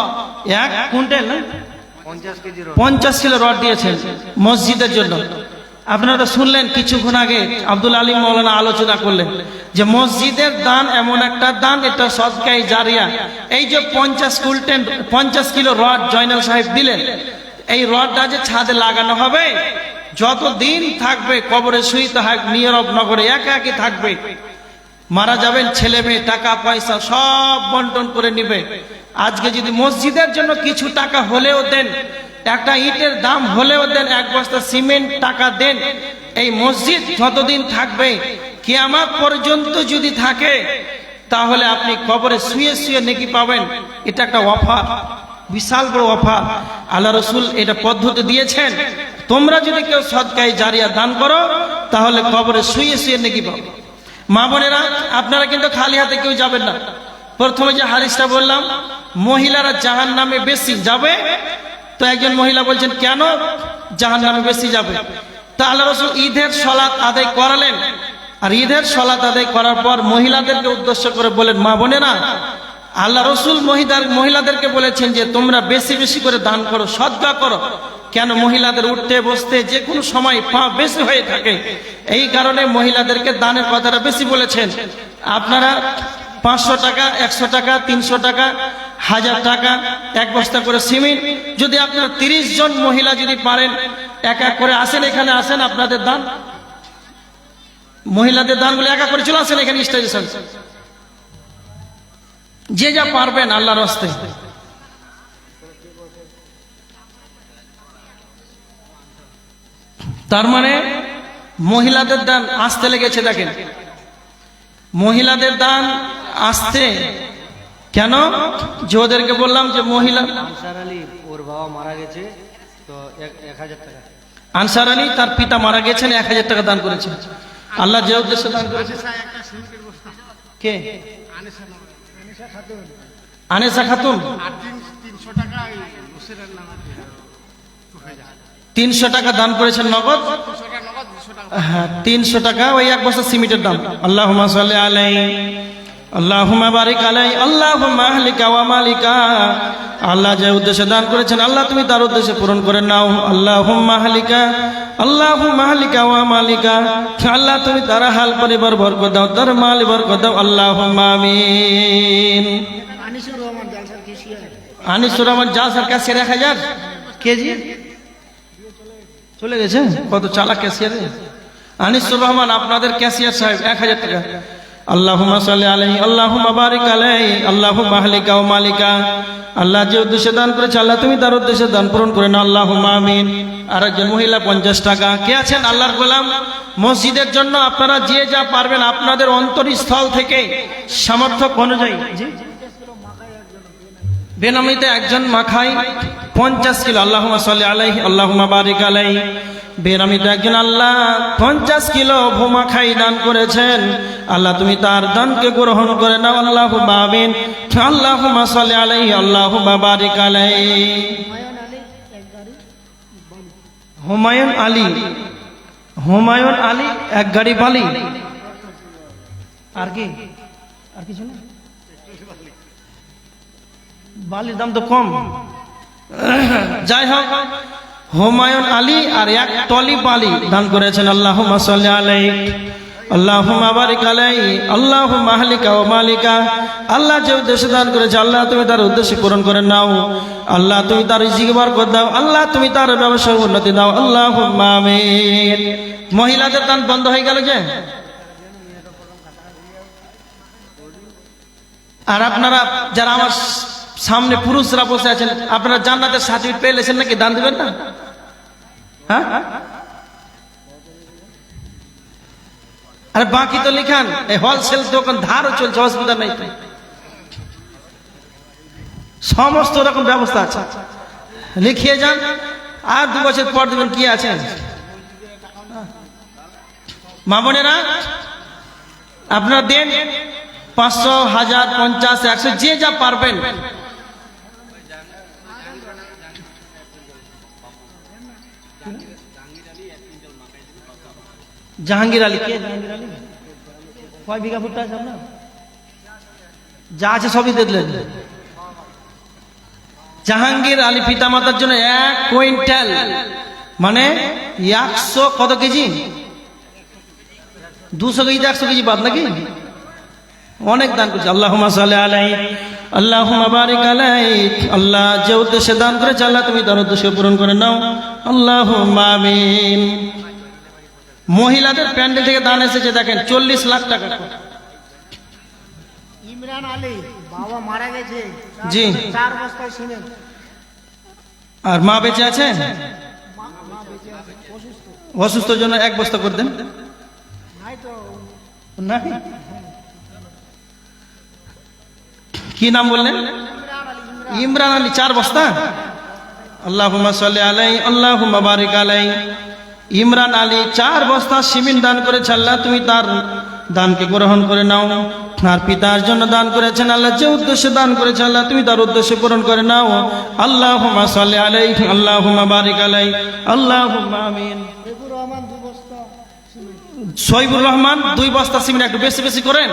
1 কুইন্টাল 50 কিলো রড দিয়েছেন মসজিদের জন্য। আপনারা শুনলেন কিছুক্ষণ আগে আব্দুল আলী মাওলানা আলোচনা করলেন যে মসজিদের দান এমন একটা দান, এটা সদকায়ে জারিয়া। এই যে 50 কিলো রড জয়নুল সাহেব দিলেন, এই রডটা যে ছাদে লাগানো হবে, যতদিন থাকবে কবরে শুইতে হয় নীরব নগরে, একা একই থাকবে। মারা যাবেন, ছেলে মেয়ে টাকা পয়সা সব বন্টন করে নিবে। আজকে যদি মসজিদের জন্য কিছু টাকা হলেও দেন, একটা ইটের দাম হলেও দেন, 1 বস্তা সিমেন্ট টাকা দেন, এই মসজিদ যতদিন থাকবে, কিয়ামত পর্যন্ত যদি থাকে, তাহলে আপনি কবরে শুয়ে শুয়ে নেকি পাবেন। এটা একটা অফার, বিশাল বড় অফার। আল্লাহ রসুল এটা পদ্ধতি দিয়েছেন, তোমরা যদি কেউ সদকায়ে জারিয়া দান করো, তাহলে কবরে শুয়ে শুয়ে নেকি পাবে। মা বোনেরা, আপনারা কিন্তু খালি হাতে কেউ যাবেন না। প্রথমে যে হাদিসটা বললাম, মহিলারা জাহান্নামে বেশি যাবে, তো একজন মহিলা বলছেন কেন জাহান্নামে বেশি যাবে? তা আল্লাহ রাসূল ঈদের সালাত আদায় করালেন, আর ঈদের সালাত আদায় করার পর মহিলাদেরকে উদ্দেশ্য করে বলেন, মা বোনেরা, আল্লাহ রাসূল মহিলাদেরকে বলেছেন যে তোমরা বেশি বেশি করে দান করো, সদকা করো। কেন? মহিলাদের উঠতে বসতে যে কোনো সময় পা বেশি হয়ে থাকে, এই কারণে মহিলাদেরকে দানের কথাটা বেশি বলেছেন। আপনারা 500 টাকা, 100 টাকা, 300 টাকা, 1000 টাকা, 1 বস্তা করে সিমেন্ট, যদি আপনারা 30 জন মহিলা যদি পারেন, এক এক করে আসেন, এখানে আসেন, আপনাদের দান, মহিলাদের দানগুলো এক এক করে চলে আসেন এখানে স্টেজে, যে যা পারবেন আল্লাহর রাস্তে। তার মানে মহিলাদের দান আসতে লেগেছে। দেখেন, মহিলাদের দান আসতে কেন? যে ওদেরকে বললাম যে মহিলা আনসার আলী, ওর বাবা মারা গেছে, তো 1000 টাকা। আনসার আলী তার পিতা মারা গেছেন, 1000 টাকা দান করেছেন। আল্লাহ যে উদ্দেশ্যে দান করেছে। কে? আনেসা খাতুন 300 টাকা দান করেছেন নগদ। হ্যাঁ, 300 টাকা, ওই 1 বস্তা সিমেন্টের দাম। আল্লাহুম্মা সাল্লি আলাইহি, আল্লাহুম্মা বারিক আলাইহি, আল্লাহুম্মা আহলিকা ওয়া মালিকা, আল্লাহ যে উদ্দেশ্যে দান করেছেন আল্লাহ তুমি তার উদ্দেশ্যে পূরণ করে নাও। আল্লাহুম্মা হালিকা, আল্লাহুম্মা হালিকা ওয়া মালিকা, আল্লাহ তুমি তার হাল পরিবার বরকত দাও, তার মাল বরকত দাও। আল্লাহুম্মা আমিন। আনিসুর রহমান জালসার ক্যাশিয়ার 1000 কেজি চলে গেছে। কত চালাক ক্যাশিয়ার আনিসুর রহমান, আপনাদের ক্যাশিয়ার সাহেব 1000 টাকা। আল্লাহুম্মা সাল্লি আলাইহি, আল্লাহুম্মা বারিক আলাইহি, আল্লাহুম্মা হালিকা ওয়া মালিকা, আল্লাহ যে উদ্দেশ্যে দান করেছে আল্লাহ তুমি তার উদ্দেশ্যে দান পূরণ করে নাও। আল্লাহুম্মা আমিন। আর একজন মহিলা 50 টাকা। কে আছেন আল্লাহর গোলাম? মসজিদের জন্য আপনারা যে যা পারবেন আপনাদের অন্তরস্থল থেকে সামর্থ্য অনুযায়ী বেনামিতে একজন মাখাই 50 কিলো। আল্লাহুম্মা সাল্লি আলাইহি, আল্লাহুম্মা বারিক আলাইহি। বেনামিতে একজন আল্লাহ 50 কিলো ভুমা খাই দান করেছেন, আল্লাহ তুমি তার দানকে গ্রহণ করে নাও। আল্লাহুম্মা আমিন। আল্লাহুম্মা সাল্লি আলাইহি, আল্লাহুম্মা বারিক আলাইহি। হুমায়ুন আলী, হুমায়ুন আলী 1 গাড়ি বালি। আর কি? আর কিছু না? বালির দাম তো কম। যাই হোক, হুমায়ুন আলী আর 1 টলি বালি দান করেছেন। আল্লাহুম্মা সাল্লি আলাইহি, আল্লাহুম্মা বারিক আলাইহি, আল্লাহুম্মা হালিকা ওয়া মালিকা, আল্লাহ যে উদ্দেশ্যে দান করেছে আল্লাহ তুমি তার উদ্দেশ্য পূরণ করে নাও। আল্লাহ তুমি তার রিজিক বরকত দাও, আল্লাহ তুমি তার ব্যবসায় উন্নতি দাও। আল্লাহুম্মা আমিন। মহিলাদের দান বন্ধ হয়ে গেল যে? আর আপনারা যারা আমার সামনে পুরুষরা বসে আছেন, আপনারা জান্নাতের সার্টিফিকেট পেয়েছেন নাকি? দান দিবেন না? হ্যাঁ, আরে বাকি তো লিখান। এই হোলসেল দোকান ধারও চলছে, অসুবিধা নেই তো, সমস্ত রকম ব্যবস্থা আছে, লিখিয়ে যান। আর 2 বছর পর দিবেন। কি আছে মা বোনেরা? আপনারা দেন 500, 1000, 50, 100 যে যা পারবেন। জাহাঙ্গীর আলী কে? জাহাঙ্গীর আলী কয় বিঘা ভুট্টা আছে আপনার? যা আছে সবই দেখলেন। জাহাঙ্গীর আলী পিতামাতার জন্য 1 কুইন্টাল মানে 100 কত কেজি? 200 কেজি, 100 কেজি বাদ নাকি? অনেক দান করছে। আল্লাহুম্মা সাল্লি আলাইহি, আল্লাহুম্মা বারিক আলাইহি, আল্লাহ যে উদ্দেশ্যে দান করেছে আল্লাহ তুমি তার উদ্দেশ্য পূরণ করে নাও। আল্লাহুম্মা আমিন। মহিলাদের প্যান্ডেল থেকে দান এসেছে, দেখেন 40 লাখ টাকা। ইমরান আলী বাবা মারা গেছে, জি। 4 বস্তা সিমেন্ট। আর মা বেঁচে আছে? অসুস্থ জন্য 1 বস্তা করে দেন। নাই তো নাই। কি নাম বললেন? ইমরান আলী 4 বস্তা। আল্লাহুম্মা সাল্লি আলাইহি, আল্লাহুম্মা বারিক আলাইহি। ইমরান আলী 4 বস্তা সিমেন্ট দান করেছে, আল্লাহ তুমি তার দানকে গ্রহণ করে নাও। আর পিতার জন্য দান করেছেন, আল্লাহ যে উদ্দেশ্যে দান করেছে আল্লাহ তুমি তার উদ্দেশ্য পূরণ করে নাও। আল্লাহুম্মা সাল্লি আলাইহি, আল্লাহুম্মা বারিক আলাইহি, আল্লাহুম্মা আমিন। শৈবুর রহমান 2 বস্তা সিমেন্ট। শৈবুর রহমান 2 বস্তা সিমেন্ট। একটু বেশি বেশি করেন।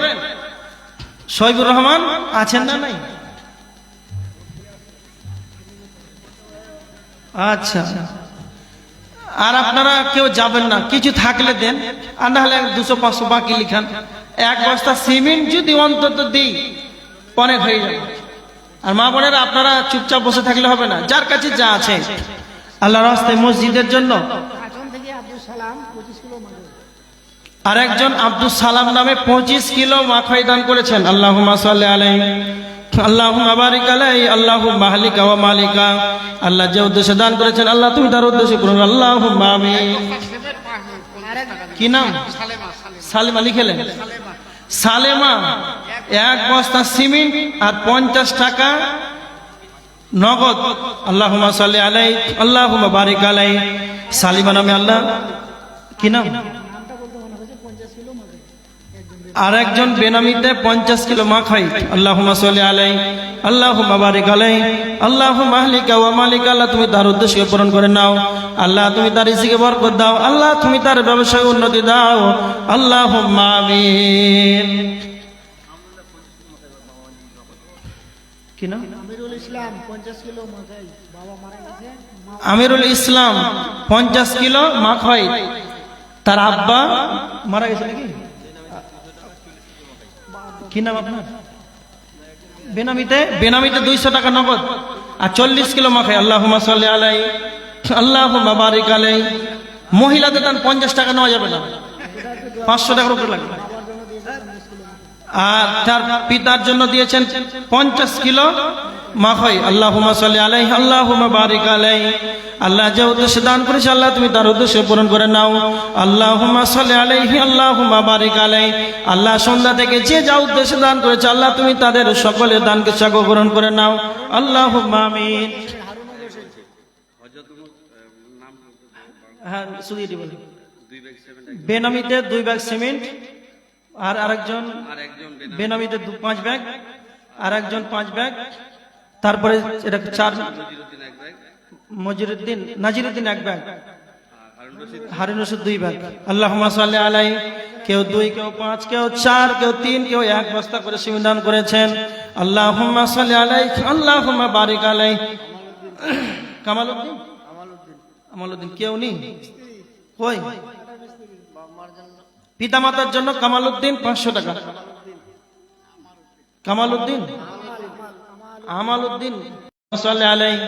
শৈবুর রহমান আছেন না? নাই। আচ্ছা, আর আপনারা কেউ যাবেন না, কিছু থাকলে দেন, আর না হলে 200-500 বাকি লিখান। 1 বস্তা সিমেন্ট যদি অন্তত দিই অনেক হয়ে যাবে। আর মা বোনেরা আপনারা চুপচাপ বসে থাকলে হবে না, যার কাছে যা আছে আল্লাহর রাস্তায় মসজিদের জন্য। আচন থেকে আব্দুল সালাম 25 কিলো মাল। আর একজন আব্দুল সালাম নামে 25 কিলো মাখাই দান করেছেন। আল্লাহুম্মা সাল্লি আলাইহি, আল্লাহুম্মা বারিক আলাইহি, আল্লাহুম্মা হালিকা ওয়া মালিকা, আল্লাহ যে উদ্দেশ্যে দান করেছেন আল্লাহ তুমি তার উদ্দেশ্য পূরণ। আল্লাহুম্মা আমিন। কি নাম? সালেমা লিখেলেন। সালেমা 1 বস্তা সিমেন্ট আর 50 টাকা নগদ। আল্লাহুম্মা সাল্লি আলাইহি, আল্লাহুম্মা বারিক আলাইহি। সালিমা নামে আল্লাহ। কি নাম? আর একজন বেনামিতে 50 কিলো মাখাই। আল্লাহুম্মা সাল্লি আলাইহি, আল্লাহুম্মা বারিক আলাইহি, আল্লাহুম্মা আহলিকা ওয়া মালিকা, আল্লাহ তুমি তার উদ্দেশ্য পূরণ করে নাও। আল্লাহ তুমি তার রিজিকে বরকত দাও, আল্লাহ তুমি তার ব্যবসায় উন্নতি দাও। আল্লাহুম্মা আমিন। কি নাম? আমিরুল ইসলাম 50 কিলো মাথায় বাবা মারা গেছে আমিরুল ইসলাম 50 কিলো মাখাই, তার আব্বা মারা গেছে নাকি? কি নাম আপনার? বেনামিতে 200 টাকা নগদ আর 40 কিলো মাখাই। আল্লাহুম্মা সাল্লি আলাই, আল্লাহুম্মা বারিক আলাই। মহিলাদের দান 50 টাকা নেওয়া যাবে না, 500 টাকার উপরে লাগবে। আর তার পিতার জন্য দিয়েছেন 50 কিলো মাখাই। আল্লাহুম্মা সাল্লি আলাইহি, আল্লাহুম্মা বারিক আলাইহি। আল্লাহ যে উদ্দেশ্যে দান করেছে আল্লাহ তুমি তার উদ্দেশ্য পূরণ করে নাও। আল্লাহুম্মা সাল্লি আলাইহি, আল্লাহুম্মা বারিক আলাইহি। আল্লাহ সন্ধ্যা থেকে যে যা উদ্দেশ্যে দান করেছে আল্লাহ তুমি তাদের সকলের দানকে সাগরণ করে নাও। আল্লাহুম্মা আমিন। হ্যাঁ, শুধু এটি বলি। বেনামিতে 2 ব্যাগ সিমেন্ট, আর আরেকজন বেনামিতে 5 ব্যাগ, আর একজন 5 ব্যাগ, তারপরে এটা 4, নাজিরুদ্দিন 1 ব্যাগ, হারুন রশিদ 2 ব্যাগ। আল্লাহুম্মা সাল্লি আলাইহি। কেউ 2, কেউ 5, কেউ 4, কেউ 3, কেউ 1 বস্তা করে সিমেন্ট দান করেছেন। আল্লাহুম্মা সাল্লি আলাইহি, আল্লাহুম্মা বারিক আলাইহি। কামালউদ্দিন কেউ নেই কই? পিতা মাতার জন্য কামালউদ্দিন 500 টাকা। কামালউদ্দিন, আমালউদ্দিন সাল্লি আলাইহি।